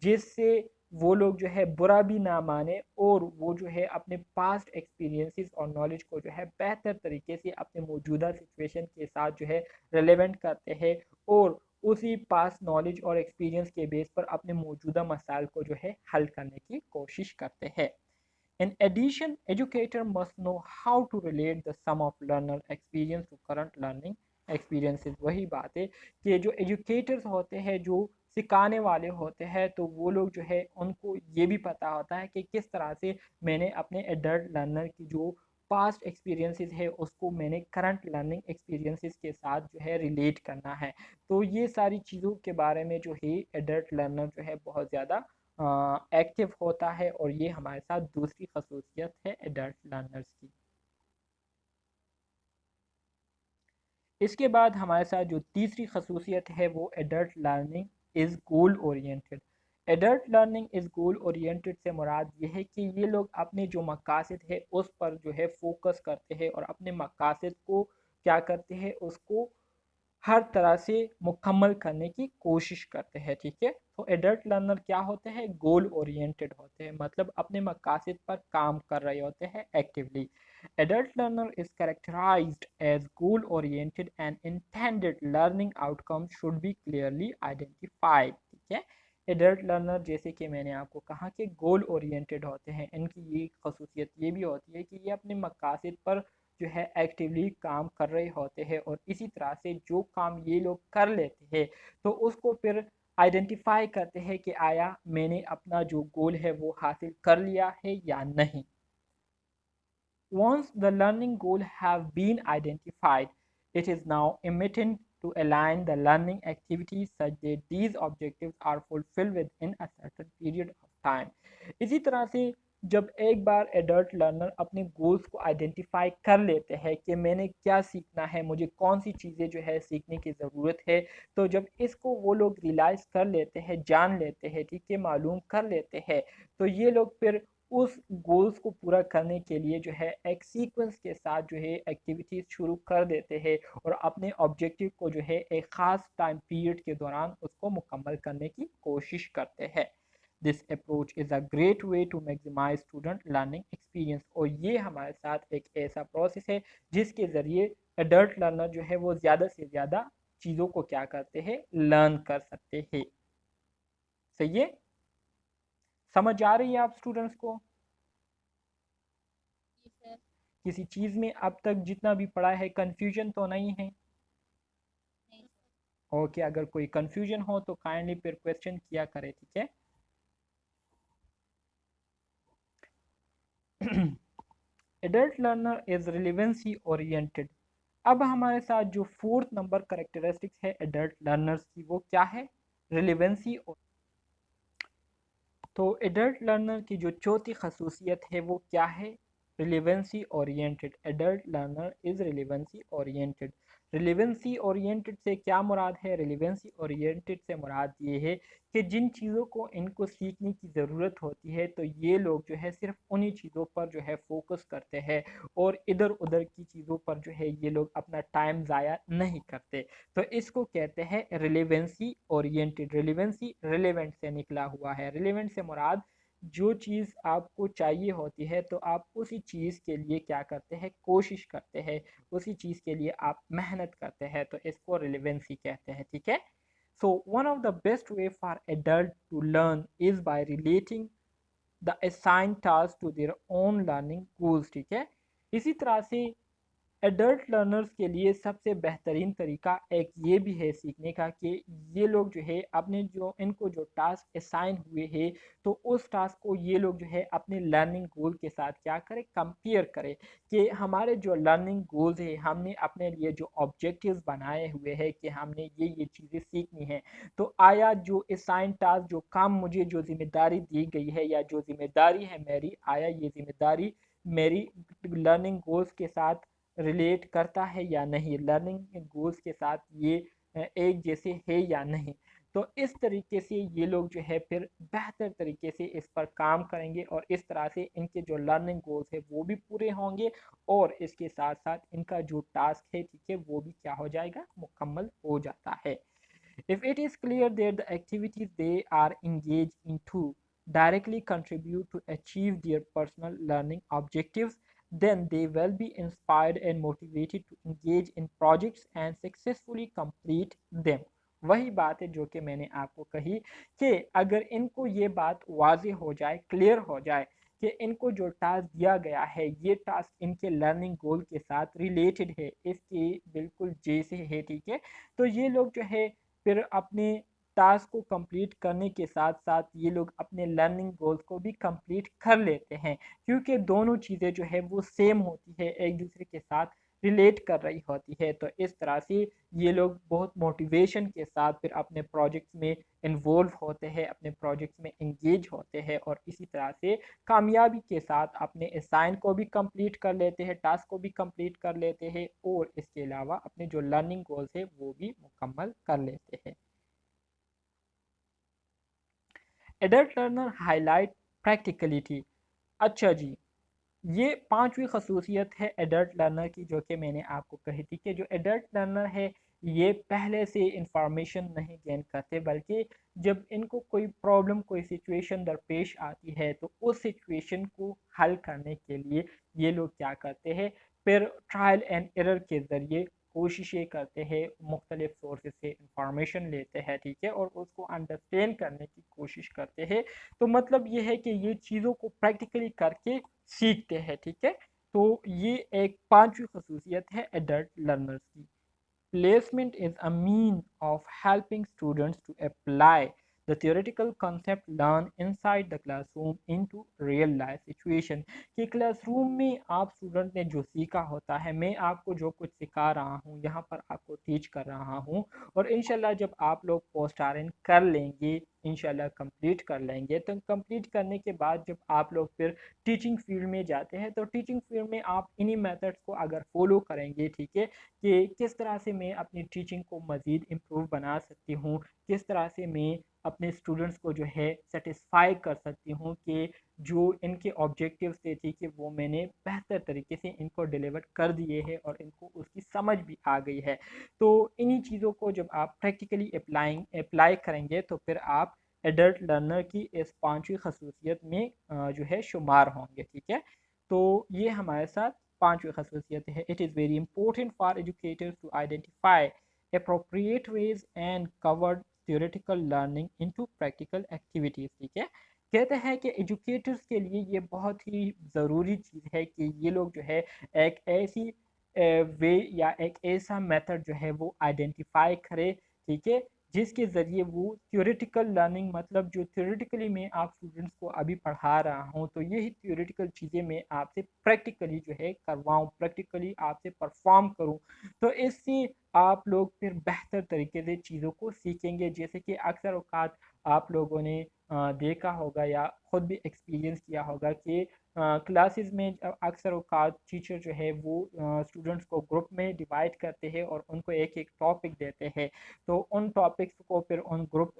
जिससे वो लोग जो है बुरा भी ना माने और वो जो है अपने पास्ट एक्सपीरियंसेस और नॉलेज को जो है बेहतर तरीके से अपने मौजूदा सिचुएशन के साथ जो है रिलेवेंट करते हैं और उसी पास्ट नॉलेज और एक्सपीरियंस के बेस पर अपने मौजूदा मसाइल को जो है हल करने की कोशिश करते हैं। In addition, educator must know how to relate the sum of learner experience to current learning experiences। वही बात है कि जो एजुकेटर्स होते हैं, जो सिखाने वाले होते हैं, तो वो लोग जो है उनको ये भी पता होता है कि किस तरह से मैंने अपने एडल्ट लर्नर की जो पास्ट एक्सपीरियंसेस है उसको मैंने करंट लर्निंग एक्सपीरियंसेस के साथ जो है रिलेट करना है। तो ये सारी चीज़ों के बारे में जो है एडल्ट लर्नर जो है बहुत ज़्यादा एक्टिव होता है और ये हमारे साथ दूसरी खसूसियत है एडल्ट लर्नर्स की। इसके बाद हमारे साथ जो तीसरी खसूसियत है वो adult learning is goal oriented. Adult learning is goal oriented से मुराद ये है कि ये लोग अपने जो मकासद है उस पर जो है फोकस करते हैं और अपने मकासद को क्या करते हैं, उसको हर तरह से मुकम्मल करने की कोशिश करते हैं। ठीक है, तो एडल्ट लर्नर क्या होते हैं, गोल ओरिएंटेड होते हैं, मतलब अपने मकासद पर काम कर रहे होते हैं actively. Adult learner is characterised as goal oriented and intended learning outcome should be clearly identified. ठीक है, एडल्ट लर्नर जैसे कि मैंने आपको कहा कि गोल ओरिएंटेड होते हैं, इनकी ये खसूसियत ये भी होती है कि ये अपने मकासद पर जो है एक्टिवली काम कर रहे होते हैं और इसी तरह से जो काम ये लोग कर लेते हैं तो उसको फिर आइडेंटिफाई करते हैं कि आया मैंने अपना जो गोल है वो हासिल कर लिया है या नहीं। Once the learning goal have been identified, it is now important to align the learning activities such that these objectives are fulfilled within a certain period of time। इसी तरह से जब एक बार एडल्ट लर्नर अपने गोल्स को identify कर लेते हैं कि मैंने क्या सीखना है, मुझे कौन सी चीज़ें जो है सीखने की ज़रूरत है, तो जब इसको वो लोग रियलाइज़ कर लेते हैं, जान लेते हैं, ठीक है, मालूम कर लेते हैं, तो ये लोग फिर उस गोल्स को पूरा करने के लिए जो है एक सीक्वेंस के साथ जो है एक्टिविटीज़ शुरू कर देते हैं और अपने ऑब्जेक्टिव को जो है एक ख़ास टाइम पीरियड के दौरान उसको मुकम्मल करने की कोशिश करते हैं। This approach is a great way to maximise student learning experience. और ये हमारे साथ एक ऐसा प्रोसेस है जिसके ज़रिए एडल्ट लर्नर जो है वो ज़्यादा से ज़्यादा चीज़ों को क्या करते हैं, लर्न कर सकते हैं। सही है, समझ आ रही है आप स्टूडेंट्स को? किसी चीज़ में अब तक जितना भी पढ़ा है कंफ्यूजन तो नहीं है? ओके, अगर कोई कंफ्यूजन हो तो काइंडली फिर क्वेश्चन किया करे। ठीक है, adult learner is relevancy oriented. अब हमारे साथ जो फोर्थ नंबर करेक्टरिस्टिक्स है एडल्ट लर्नर्स की वो क्या है, रिलेवेंसी। तो एडल्ट लर्नर की जो चौथी खसूसियत है वो क्या है, relevancy oriented. Adult learner is relevancy oriented. Relevancy oriented से क्या मुराद है, रिलेवेंसी ओरिएंटेड से मुराद ये है कि जिन चीज़ों को इनको सीखने की ज़रूरत होती है तो ये लोग जो है सिर्फ उन्हीं चीज़ों पर जो है फोकस करते हैं और इधर उधर की चीज़ों पर जो है ये लोग अपना टाइम ज़ाया नहीं करते। तो इसको कहते हैं रिलेवेंसी ओरिएंटेड। रिलेवेंसी रिलेवेंट से निकला हुआ है। रिलेवेंट से मुराद जो चीज़ आपको चाहिए होती है तो आप उसी चीज़ के लिए क्या करते हैं, कोशिश करते हैं, उसी चीज़ के लिए आप मेहनत करते हैं, तो इसको रिलेवेंसी कहते हैं। ठीक है। So one of the best way for adult to learn is by relating the assigned task to their own learning goals. ठीक है। इसी तरह से एडल्ट लर्नर्स के लिए सबसे बेहतरीन तरीका एक ये भी है सीखने का कि ये लोग जो है अपने जो इनको जो टास्क असाइन हुए हैं तो उस टास्क को ये लोग जो है अपने लर्निंग गोल के साथ क्या करें, कंपेयर करें कि हमारे जो लर्निंग गोल्स है, हमने अपने लिए जो ऑब्जेक्टिव्स बनाए हुए हैं कि हमने ये चीज़ें सीखनी है, तो आया जो असाइन टास्क, जो काम मुझे जो जिम्मेदारी दी गई है या जो जिम्मेदारी है मेरी, आया ये जिम्मेदारी मेरी लर्निंग गोल्स के साथ रिलेट करता है या नहीं, लर्निंग गोल्स के साथ ये एक जैसे है या नहीं। तो इस तरीके से ये लोग जो है फिर बेहतर तरीके से इस पर काम करेंगे और इस तरह से इनके जो लर्निंग गोल्स है वो भी पूरे होंगे और इसके साथ साथ इनका जो टास्क है, ठीक है, वो भी क्या हो जाएगा, मुकम्मल हो जाता है। If it is clear that the activities they are engaged into directly contribute to achieve their personal learning objectives, then they will be inspired and motivated to engage in projects and successfully complete them. वही बात है जो कि मैंने आपको कही कि अगर इनको ये बात वाज़ेह हो जाए, क्लियर हो जाए कि इनको जो टास्क दिया गया है ये टास्क इनके लर्निंग गोल के साथ रिलेटेड है, इसके बिल्कुल जैसे है, ठीक है, तो ये लोग जो है फिर अपने टास्क को कंप्लीट करने के साथ साथ ये लोग अपने लर्निंग गोल्स को भी कंप्लीट कर लेते हैं, क्योंकि दोनों चीज़ें जो है वो सेम होती है, एक दूसरे के साथ रिलेट कर रही होती है। तो इस तरह से ये लोग बहुत मोटिवेशन के साथ फिर अपने प्रोजेक्ट्स में इन्वॉल्व होते हैं, अपने प्रोजेक्ट्स में इंगेज होते हैं और इसी तरह से कामयाबी के साथ अपने असाइन को भी कंप्लीट कर लेते हैं, टास्क को भी कंप्लीट कर लेते हैं और इसके अलावा अपने जो लर्निंग गोल्स है वो भी मुकम्मल कर लेते हैं। Adult learner highlight practicality. अच्छा जी, ये पांचवी खसूसियत है एडल्ट लर्नर की जो कि मैंने आपको कही थी कि जो एडल्ट लर्नर है ये पहले से इंफॉर्मेशन नहीं गेन करते, बल्कि जब इनको कोई प्रॉब्लम, कोई सिचुएशन दरपेश आती है तो उस सिचुएशन को हल करने के लिए ये लोग क्या करते हैं, फिर ट्रायल एंड एरर के ज़रिए कोशिशें करते हैं, मुख्तलिफ सोर्सेज से इंफॉर्मेशन लेते हैं, ठीक है, और उसको अंडरस्टैंड करने की कोशिश करते हैं। तो मतलब ये है कि ये चीज़ों को प्रैक्टिकली करके सीखते हैं, ठीक है। तो ये एक पांचवी खसूसियत है एडल्ट लर्नर्स की। Placement is a mean of helping students to apply the theoretical concept learned inside the classroom into real life situation। कि क्लासरूम में आप स्टूडेंट ने जो सीखा होता है, मैं आपको जो कुछ सिखा रहा हूँ यहाँ पर आपको टीच कर रहा हूँ और इंशाल्लाह जब आप लोग पोस्ट आर कर लेंगे, इंशाल्लाह कंप्लीट कर लेंगे, तो कंप्लीट करने के बाद जब आप लोग फिर टीचिंग फील्ड में जाते हैं तो टीचिंग फील्ड में आप इन्हीं मेथड्स को अगर फॉलो करेंगे, ठीक है, कि किस तरह से मैं अपनी टीचिंग को मज़ीद इम्प्रूव बना सकती हूँ, किस तरह से मैं अपने स्टूडेंट्स को जो है सेटिस्फाई कर सकती हूँ कि जो इनके ऑब्जेक्टिव्स थे, ठीक है, वो मैंने बेहतर तरीके से इनको डिलीवर कर दिए हैं और इनको उसकी समझ भी आ गई है। तो इन्हीं चीज़ों को जब आप प्रैक्टिकली अप्लाई करेंगे तो फिर आप एडल्ट लर्नर की इस पांचवी खसूसियत में जो है शुमार होंगे, ठीक है। तो ये हमारे साथ पांचवी खसूसियत है। It is very important for educators to identify appropriate ways and covered theoretical learning into practical activities। ठीक है, कहते हैं कि एजुकेटर्स के लिए ये बहुत ही ज़रूरी चीज़ है कि ये लोग जो है एक ऐसी वे या एक ऐसा मेथड जो है वो आइडेंटिफाई करे, ठीक है, जिसके ज़रिए वो थ्योरेटिकल लर्निंग, मतलब जो थ्योरेटिकली मैं आप स्टूडेंट्स को अभी पढ़ा रहा हूँ तो यही थ्योरेटिकल चीज़ें मैं आपसे प्रैक्टिकली जो है करवाऊँ, प्रैक्टिकली आपसे परफॉर्म करूँ। तो इससे आप लोग फिर बेहतर तरीके से चीज़ों को सीखेंगे। जैसे कि अक्सर औकात आप लोगों ने देखा होगा या ख़ुद भी एक्सपीरियंस किया होगा कि क्लासेस में अक्सर औकात टीचर जो है वो स्टूडेंट्स को ग्रुप में डिवाइड करते हैं और उनको एक एक टॉपिक देते हैं। तो उन टॉपिक्स को फिर उन ग्रुप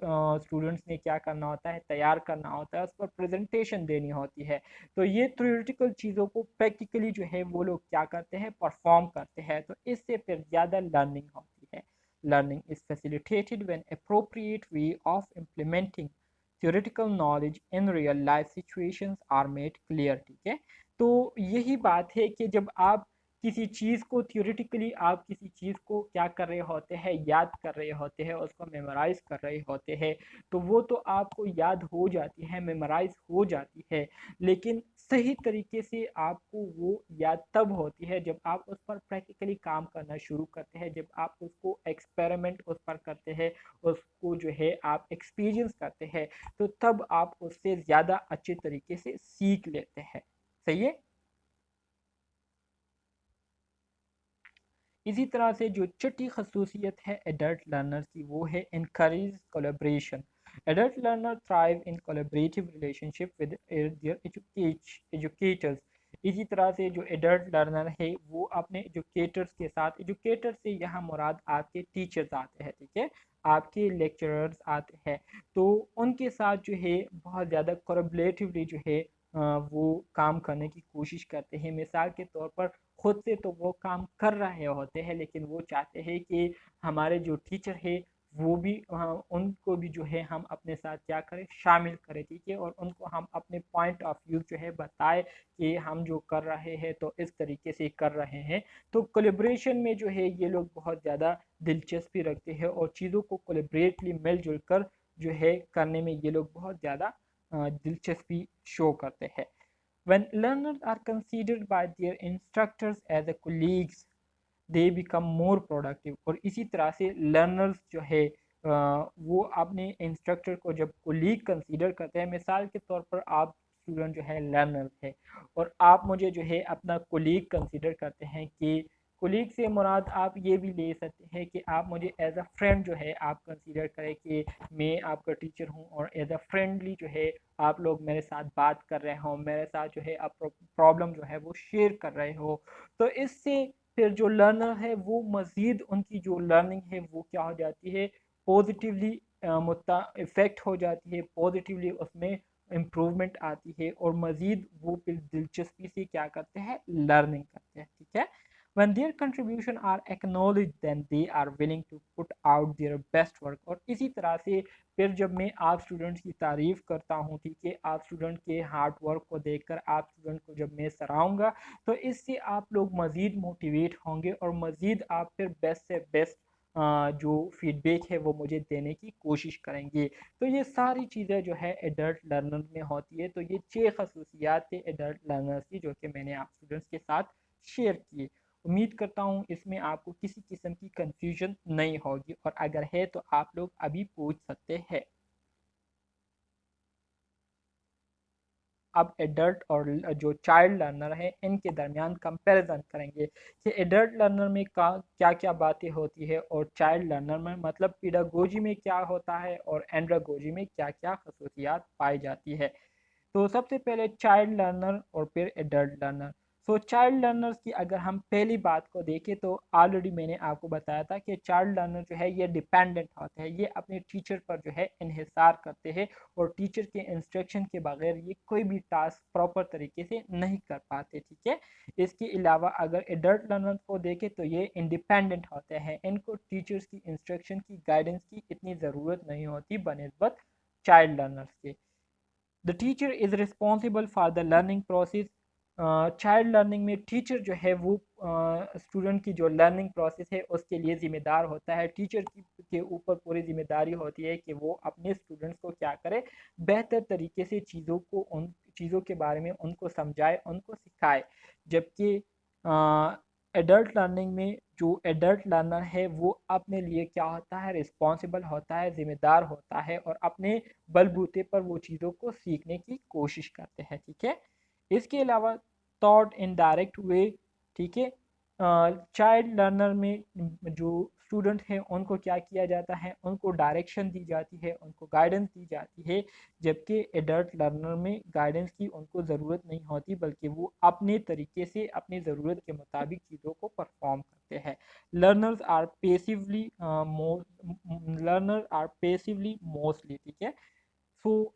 स्टूडेंट्स ने क्या करना होता है, तैयार करना होता है, उस पर प्रेजेंटेशन देनी होती है। तो ये थ्योरेटिकल चीज़ों को प्रैक्टिकली जो है वो लोग क्या करते हैं, परफॉर्म करते हैं, तो इससे फिर ज़्यादा लर्निंग होती है। Learning is facilitated when appropriate way of implementing theoretical knowledge in real life situations are made clear। ठीक है, तो यही बात है कि जब आप किसी चीज़ को थियोरेटिकली, आप किसी चीज़ को क्या कर रहे होते हैं, याद कर रहे होते हैं, उसको मेमोराइज कर रहे होते हैं, तो वो तो आपको याद हो जाती है, मेमोराइज हो जाती है, लेकिन सही तरीके से आपको वो याद तब होती है जब आप उस पर प्रैक्टिकली काम करना शुरू करते हैं, जब आप उसको एक्सपेरिमेंट उस पर करते हैं, उसको जो है आप एक्सपीरियंस करते हैं, तो तब आप उससे ज़्यादा अच्छे तरीके से सीख लेते हैं। सही है। इसी तरह से जो छठी खसूसियत है एडल्ट लर्नर्स की, वो है encourage collaboration. Adult learner thrive in collaborative relationship with their educators. इसी तरह से जो एडल्ट लर्नर है वो अपने एजुकेटर्स के साथ, एजुकेटर से यहाँ मुराद आपके टीचर्स आते हैं, ठीक है, आपके लेक्चरर्स आते हैं, तो उनके साथ जो है बहुत ज़्यादा कोलेबरेटिवली जो है वो काम करने की कोशिश करते हैं। मिसाल के तौर पर खुद से तो वो काम कर रहे होते हैं, लेकिन वो चाहते हैं कि हमारे जो टीचर है वो भी उनको भी जो है हम अपने साथ क्या करें, शामिल करें, ठीक है, और उनको हम अपने पॉइंट ऑफ व्यू जो है बताएं कि हम जो कर रहे हैं तो इस तरीके से कर रहे हैं। तो कोलेब्रेशन में जो है ये लोग बहुत ज़्यादा दिलचस्पी रखते हैं और चीज़ों को कोलेब्रेटली मिलजुल कर जो है करने में ये लोग बहुत ज़्यादा दिलचस्पी शो करते हैं। When learners are considered by their instructors as a colleagues, they become more productive। और इसी तरह से लर्नर्स जो है वो अपने इंस्ट्रक्टर को जब कोलीग कंसीडर करते हैं, मिसाल के तौर पर आप स्टूडेंट जो है लर्नर है और आप मुझे जो है अपना कोलीग कंसीडर करते हैं, कि कोलीग से मुराद आप ये भी ले सकते हैं कि आप मुझे एज अ फ्रेंड जो है आप कंसीडर करें कि मैं आपका टीचर हूँ और एज अ फ्रेंडली जो है आप लोग मेरे साथ बात कर रहे हो, मेरे साथ जो है आप प्रॉब्लम जो है वो शेयर कर रहे हो, तो इससे फिर जो लर्नर है वो मज़ीद उनकी जो लर्निंग है वो क्या हो जाती है, पॉजिटिवली मुत्ता इफ़ेक्ट हो जाती है, पॉजिटिवली उसमें इम्प्रूवमेंट आती है और मज़ीद वो फिर दिलचस्पी से क्या करते हैं, लर्निंग करते हैं। ठीक है, when their contribution are acknowledged then they are willing to put out their best work। और इसी तरह से फिर जब मैं आप स्टूडेंट्स की तारीफ़ करता हूँ, ठीक है, आप स्टूडेंट के हार्ड वर्क को देखकर आप स्टूडेंट को जब मैं सराहूँगा, तो इससे आप लोग मज़ीद मोटिवेट होंगे और मज़ीद आप फिर बेस्ट से बेस्ट जो फीडबैक है वो मुझे देने की कोशिश करेंगे। तो ये सारी चीज़ें जो है एडल्ट लर्नर में होती है। तो ये 6 खसूसियात थे एडल्ट लर्नर्स की जो कि मैंने आप स्टूडेंट्स के साथ शेयर किए। उम्मीद करता हूँ इसमें आपको किसी किस्म की कंफ्यूजन नहीं होगी, और अगर है तो आप लोग अभी पूछ सकते हैं। अब एडल्ट और जो चाइल्ड लर्नर है इनके दरमियान कंपैरिजन करेंगे कि एडल्ट लर्नर में क्या क्या बातें होती है और चाइल्ड लर्नर में, मतलब पीडागोजी में क्या होता है और एंड्रागोजी में क्या क्या खसूसियात पाई जाती है। तो सबसे पहले चाइल्ड लर्नर और फिर एडल्ट लर्नर। सो चाइल्ड लर्नर्स की अगर हम पहली बात को देखें तो ऑलरेडी मैंने आपको बताया था कि चाइल्ड लर्नर जो है ये डिपेंडेंट होते हैं, ये अपने टीचर पर जो है इन्हिसार करते हैं और टीचर के इंस्ट्रक्शन के बगैर ये कोई भी टास्क प्रॉपर तरीके से नहीं कर पाते। ठीक है, इसके अलावा अगर एडल्ट लर्नर को देखें तो ये इंडिपेंडेंट होते हैं, इनको टीचर्स की इंस्ट्रक्शन की, गाइडेंस की इतनी ज़रूरत नहीं होती बनस्बत चाइल्ड लर्नर्स के। The teacher is responsible for the learning process. Child learning में टीचर जो है वो स्टूडेंट की जो लर्निंग प्रोसेस है उसके लिए ज़िम्मेदार होता है। टीचर के ऊपर पूरी जिम्मेदारी होती है कि वो अपने स्टूडेंट्स को क्या करे, बेहतर तरीके से चीज़ों को, उन चीज़ों के बारे में उनको समझाए, उनको सिखाए। जबकि एडल्ट लर्निंग में जो एडल्ट लर्नर है वो अपने लिए क्या होता है, रिस्पॉन्सिबल होता है, ज़िम्मेदार होता है और अपने बलबूते पर वो चीज़ों को सीखने की कोशिश करते हैं। ठीक है, इसके अलावा थॉट इन डायरेक्ट वे। ठीक है, चाइल्ड लर्नर में जो स्टूडेंट हैं उनको क्या किया जाता है, उनको डायरेक्शन दी जाती है, उनको गाइडेंस दी जाती है, जबकि एडल्ट लर्नर में गाइडेंस की उनको ज़रूरत नहीं होती, बल्कि वो अपने तरीके से अपनी ज़रूरत के मुताबिक चीज़ों को परफॉर्म करते हैं। Learners are passively learner are passively mostly. ठीक है, सो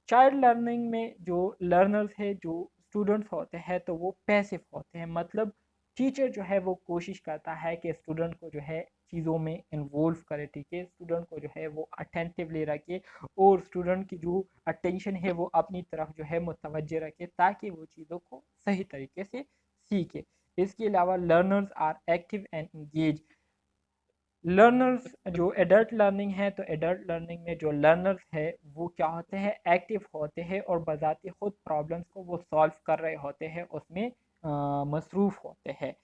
चाइल्ड लर्निंग में जो लर्नर्स है, जो स्टूडेंट्स होते हैं, तो वो पैसिव होते हैं, मतलब टीचर जो है वो कोशिश करता है कि स्टूडेंट को जो है चीज़ों में इन्वॉल्व करे, ठीक है, स्टूडेंट को जो है वो अटेंटिवली रखे और स्टूडेंट की जो अटेंशन है वो अपनी तरफ जो है मुतवज्जे रखे ताकि वो चीज़ों को सही तरीके से सीखे। इसके अलावा learners are active and engage. Learners जो एडल्ट लर्निंग है, तो एडल्ट लर्निंग में जो लर्नर्स है वो क्या होते हैं, एक्टिव होते हैं और बजाते खुद प्रॉब्लम्स को वो सॉल्व कर रहे होते हैं, उसमें मसरूफ़ होते हैं।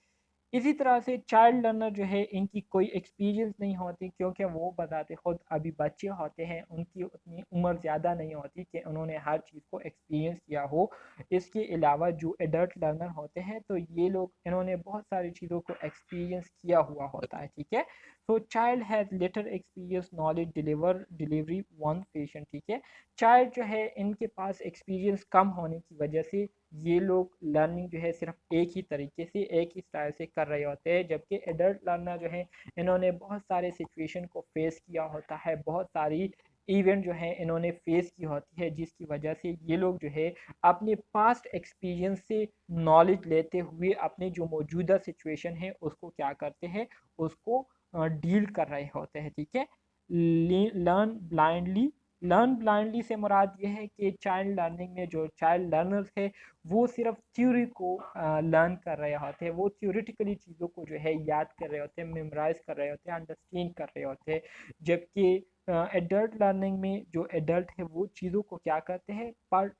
इसी तरह से चाइल्ड लर्नर जो है इनकी कोई एक्सपीरियंस नहीं होती क्योंकि वो बताते खुद अभी बच्चे होते हैं, उनकी उतनी उम्र ज़्यादा नहीं होती कि उन्होंने हर चीज़ को एक्सपीरियंस किया हो। इसके अलावा जो एडल्ट लर्नर होते हैं तो ये लोग इन्होंने बहुत सारी चीज़ों को एक्सपीरियंस किया हुआ होता है, ठीक है। तो child has later experience knowledge delivery one patient, ठीक है। चाइल्ड जो है इनके पास एक्सपीरियंस कम होने की वजह से ये लोग लर्निंग जो है सिर्फ एक ही तरीके से एक ही स्टाइल से कर रहे होते हैं, जबकि एडल्ट लर्नर जो है इन्होंने बहुत सारे सिचुएशन को फेस किया होता है, बहुत सारी इवेंट जो है इन्होंने फेस की होती है, जिसकी वजह से ये लोग जो है अपने पास्ट एक्सपीरियंस से नॉलेज लेते हुए अपने जो मौजूदा सिचुएशन है उसको क्या करते हैं, उसको डील कर रहे होते हैं, ठीक है। लर्न ब्लाइंडली, लर्न ब्लाइंडली से मुराद ये है कि चाइल्ड लर्निंग में जो चाइल्ड लर्नर्स है वो सिर्फ थ्योरी को लर्न कर रहे होते हैं, वो थ्योरेटिकली चीज़ों को जो है याद कर रहे होते हैं, मेमोराइज कर रहे होते हैं, अंडरस्टैंड कर रहे होते हैं। जबकि एडल्ट लर्निंग में जो एडल्ट है वो चीज़ों को क्या करते हैं,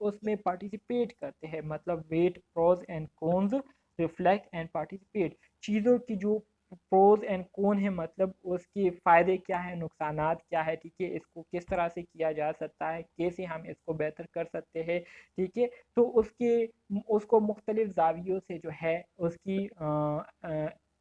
उसमें पार्टिसिपेट करते हैं, मतलब weigh pros and cons, reflect and participate. चीज़ों की जो प्रोज एंड कौन है, मतलब उसके फ़ायदे क्या है, नुकसानात क्या है, ठीक है, इसको किस तरह से किया जा सकता है, कैसे हम इसको बेहतर कर सकते हैं, ठीक है। तो उसको मुख्तलिफ जावियों से जो है उसकी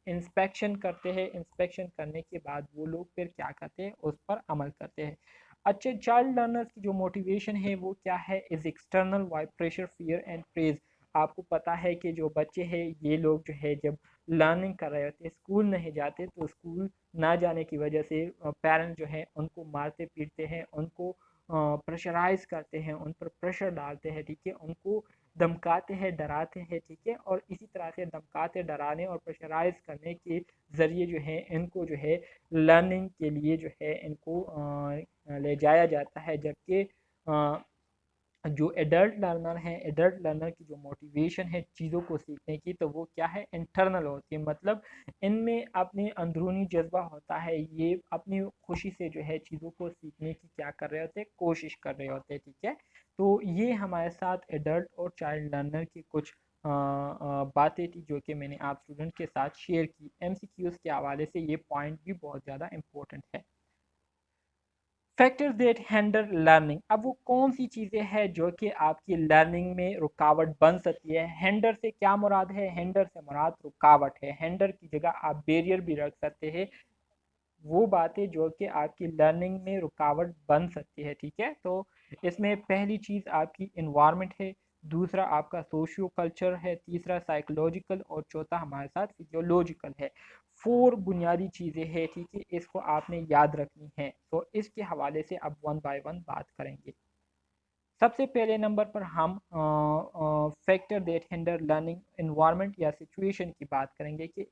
इंस्पेक्शन करते हैं, इंस्पेक्शन करने के बाद वो लोग फिर क्या करते हैं, उस पर अमल करते हैं। अच्छे चाइल्ड लर्नर्स की जो मोटिवेशन है वो क्या है, is external why pressure fear and praise. आपको पता है कि जो बच्चे हैं ये लोग जो है जब लर्निंग कर रहे होते हैं, स्कूल नहीं जाते, तो स्कूल ना जाने की वजह से पेरेंट्स जो हैं उनको मारते पीटते हैं, उनको प्रेशराइज करते हैं, उन पर प्रेशर डालते हैं, ठीक है, उनको धमकाते हैं, डराते हैं, ठीक है। और इसी तरह से धमकाते, डराने और प्रेशराइज करने के ज़रिए जो है इनको जो है लर्निंग के लिए जो है इनको ले जाया जाता है। जबकि जो एडल्ट लर्नर हैं, एडल्ट लर्नर की जो मोटिवेशन है चीज़ों को सीखने की, तो वो क्या है, इंटरनल होती है, मतलब इनमें अपने अंदरूनी जज्बा होता है, ये अपनी खुशी से जो है चीज़ों को सीखने की क्या कर रहे होते हैं, कोशिश कर रहे होते हैं, ठीक है। तो ये हमारे साथ एडल्ट और चाइल्ड लर्नर की कुछ बातें थी जो कि मैंने आप स्टूडेंट के साथ शेयर की। एमसीक्यूज़ के हवाले से ये पॉइंट भी बहुत ज़्यादा इम्पोर्टेंट है। फैक्टर्स दैट हैंडल लर्निंग, अब वो कौन सी चीज़ें हैं जो कि आपकी लर्निंग में रुकावट बन सकती है। हैंडर से क्या मुराद है, हैंडर से मुराद रुकावट है, हैंडर की जगह आप बैरियर भी रख सकते हैं, वो बातें जो कि आपकी लर्निंग में रुकावट बन सकती है, ठीक है। तो इसमें पहली चीज़ आपकी इन्वायरमेंट है, दूसरा आपका सोशियो कल्चर है, तीसरा साइकोलॉजिकल और चौथा हमारे साथ फिजियोलॉजिकल है। फोर बुनियादी चीज़ें हैं, ठीक है, इसको आपने याद रखनी है। तो इसके हवाले से अब वन बाय वन बात करेंगे। सबसे पहले नंबर पर हम factor that hinder learning, environment या सिचुएशन की बात करेंगे कि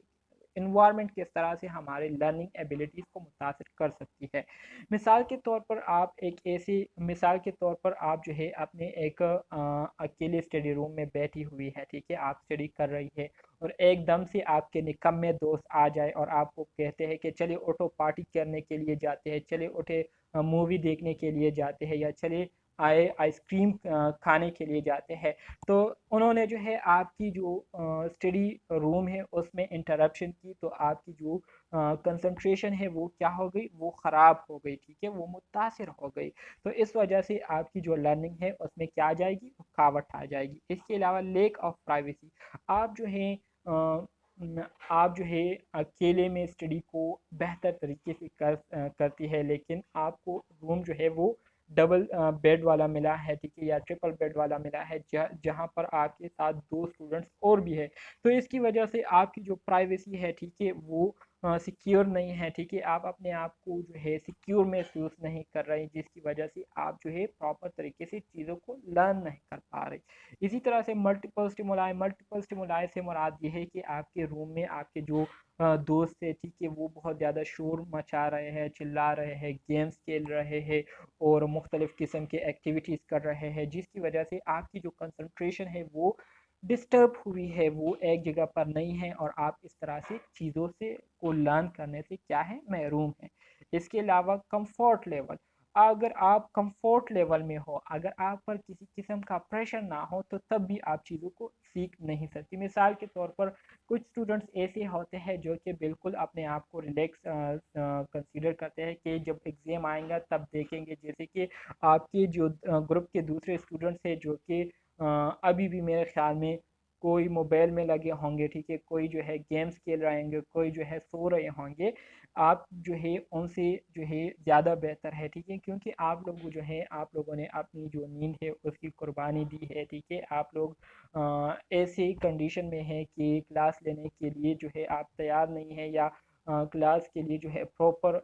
इन्वायरमेंट किस तरह से हमारे लर्निंग एबिलिटीज़ को मुतासर कर सकती है। मिसाल के तौर पर आप एक ऐसी मिसाल के तौर पर आप जो है अपने एक अकेले स्टडी रूम में बैठी हुई है, ठीक है, आप स्टडी कर रही है और एकदम से आपके निकम्मे दोस्त आ जाए और आपको कहते हैं कि चलिए ऑटो पार्टी करने के लिए जाते हैं, चलिए उठे मूवी देखने के लिए जाते हैं, या चलिए आए आइसक्रीम खाने के लिए जाते हैं। तो उन्होंने जो है आपकी जो स्टडी रूम है उसमें इंटरप्शन की, तो आपकी जो कंसंट्रेशन है वो क्या हो गई, वो ख़राब हो गई, ठीक है, वो मुतासिर हो गई। तो इस वजह से आपकी जो लर्निंग है उसमें क्या आ जाएगी, रुकावट आ जाएगी। इसके अलावा लेक ऑफ प्राइवेसी, आप जो है आप जो है अकेले में स्टडी को बेहतर तरीके से करती है, लेकिन आपको रूम जो है वो डबल बेड वाला मिला है, ठीक है, या ट्रिपल बेड वाला मिला है, जहाँ पर आपके साथ दो स्टूडेंट्स और भी है। तो इसकी वजह से आपकी जो प्राइवेसी है, ठीक है, वो सिक्योर नहीं है, ठीक है, आप अपने आप को जो है सिक्योर महसूस नहीं कर रहे, जिसकी वजह से आप जो है प्रॉपर तरीके से चीज़ों को लर्न नहीं कर पा रहे। इसी तरह से मल्टीपल स्टिमुलाई से मुराद ये है कि आपके रूम में आपके जो दोस्त है, ठीक है, वो बहुत ज़्यादा शोर मचा रहे हैं, चिल्ला रहे हैं, गेम्स खेल रहे हैं और मुख्तलिफ़ किस्म के एक्टिविटीज़ कर रहे हैं, जिसकी वजह से आपकी जो कंसंट्रेशन है वो डिस्टर्ब हुई है, वो एक जगह पर नहीं है और आप इस तरह से चीज़ों से को लर्न करने से क्या है, महरूम है। इसके अलावा कंफर्ट लेवल, अगर आप कंफर्ट लेवल में हो, अगर आप पर किसी किस्म का प्रेशर ना हो, तो तब भी आप चीज़ों को सीख नहीं सकती। मिसाल के तौर पर कुछ स्टूडेंट्स ऐसे होते हैं जो कि बिल्कुल अपने आप को रिलैक्स कंसीडर करते हैं कि जब एग्ज़ाम आएगा तब देखेंगे, जैसे कि आपके जो ग्रुप के दूसरे स्टूडेंट्स हैं जो कि अभी भी मेरे ख्याल में कोई मोबाइल में लगे होंगे, ठीक है, कोई जो है गेम्स खेल रहे होंगे, कोई जो है सो रहे होंगे, आप जो है उनसे जो है ज़्यादा बेहतर है, ठीक है, क्योंकि आप लोग जो है आप लोगों ने अपनी जो नींद है उसकी कुर्बानी दी है, ठीक है, आप लोग ऐसे कंडीशन में है कि क्लास लेने के लिए जो है आप तैयार नहीं है, या क्लास के लिए जो है प्रॉपर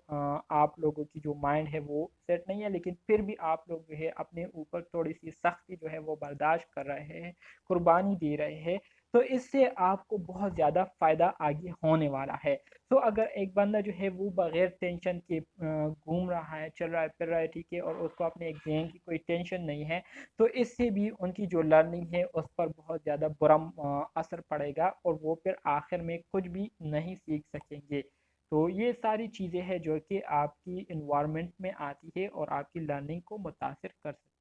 आप लोगों की जो माइंड है वो सेट नहीं है, लेकिन फिर भी आप लोग जो है अपने ऊपर थोड़ी सी सख्ती जो है वो बर्दाश्त कर रहे हैं, कुर्बानी दे रहे हैं, तो इससे आपको बहुत ज़्यादा फ़ायदा आगे होने वाला है। तो अगर एक बंदा जो है वो बगैर टेंशन के घूम रहा है, चल रहा है, फिर रहा है, ठीक है, और उसको अपने एग्जाम की कोई टेंशन नहीं है, तो इससे भी उनकी जो लर्निंग है उस पर बहुत ज़्यादा बुरा असर पड़ेगा और वो फिर आखिर में कुछ भी नहीं सीख सकेंगे। तो ये सारी चीज़ें हैं जो कि आपकी इन्वायरमेंट में आती है और आपकी लर्निंग को मुतासिर कर सकती है।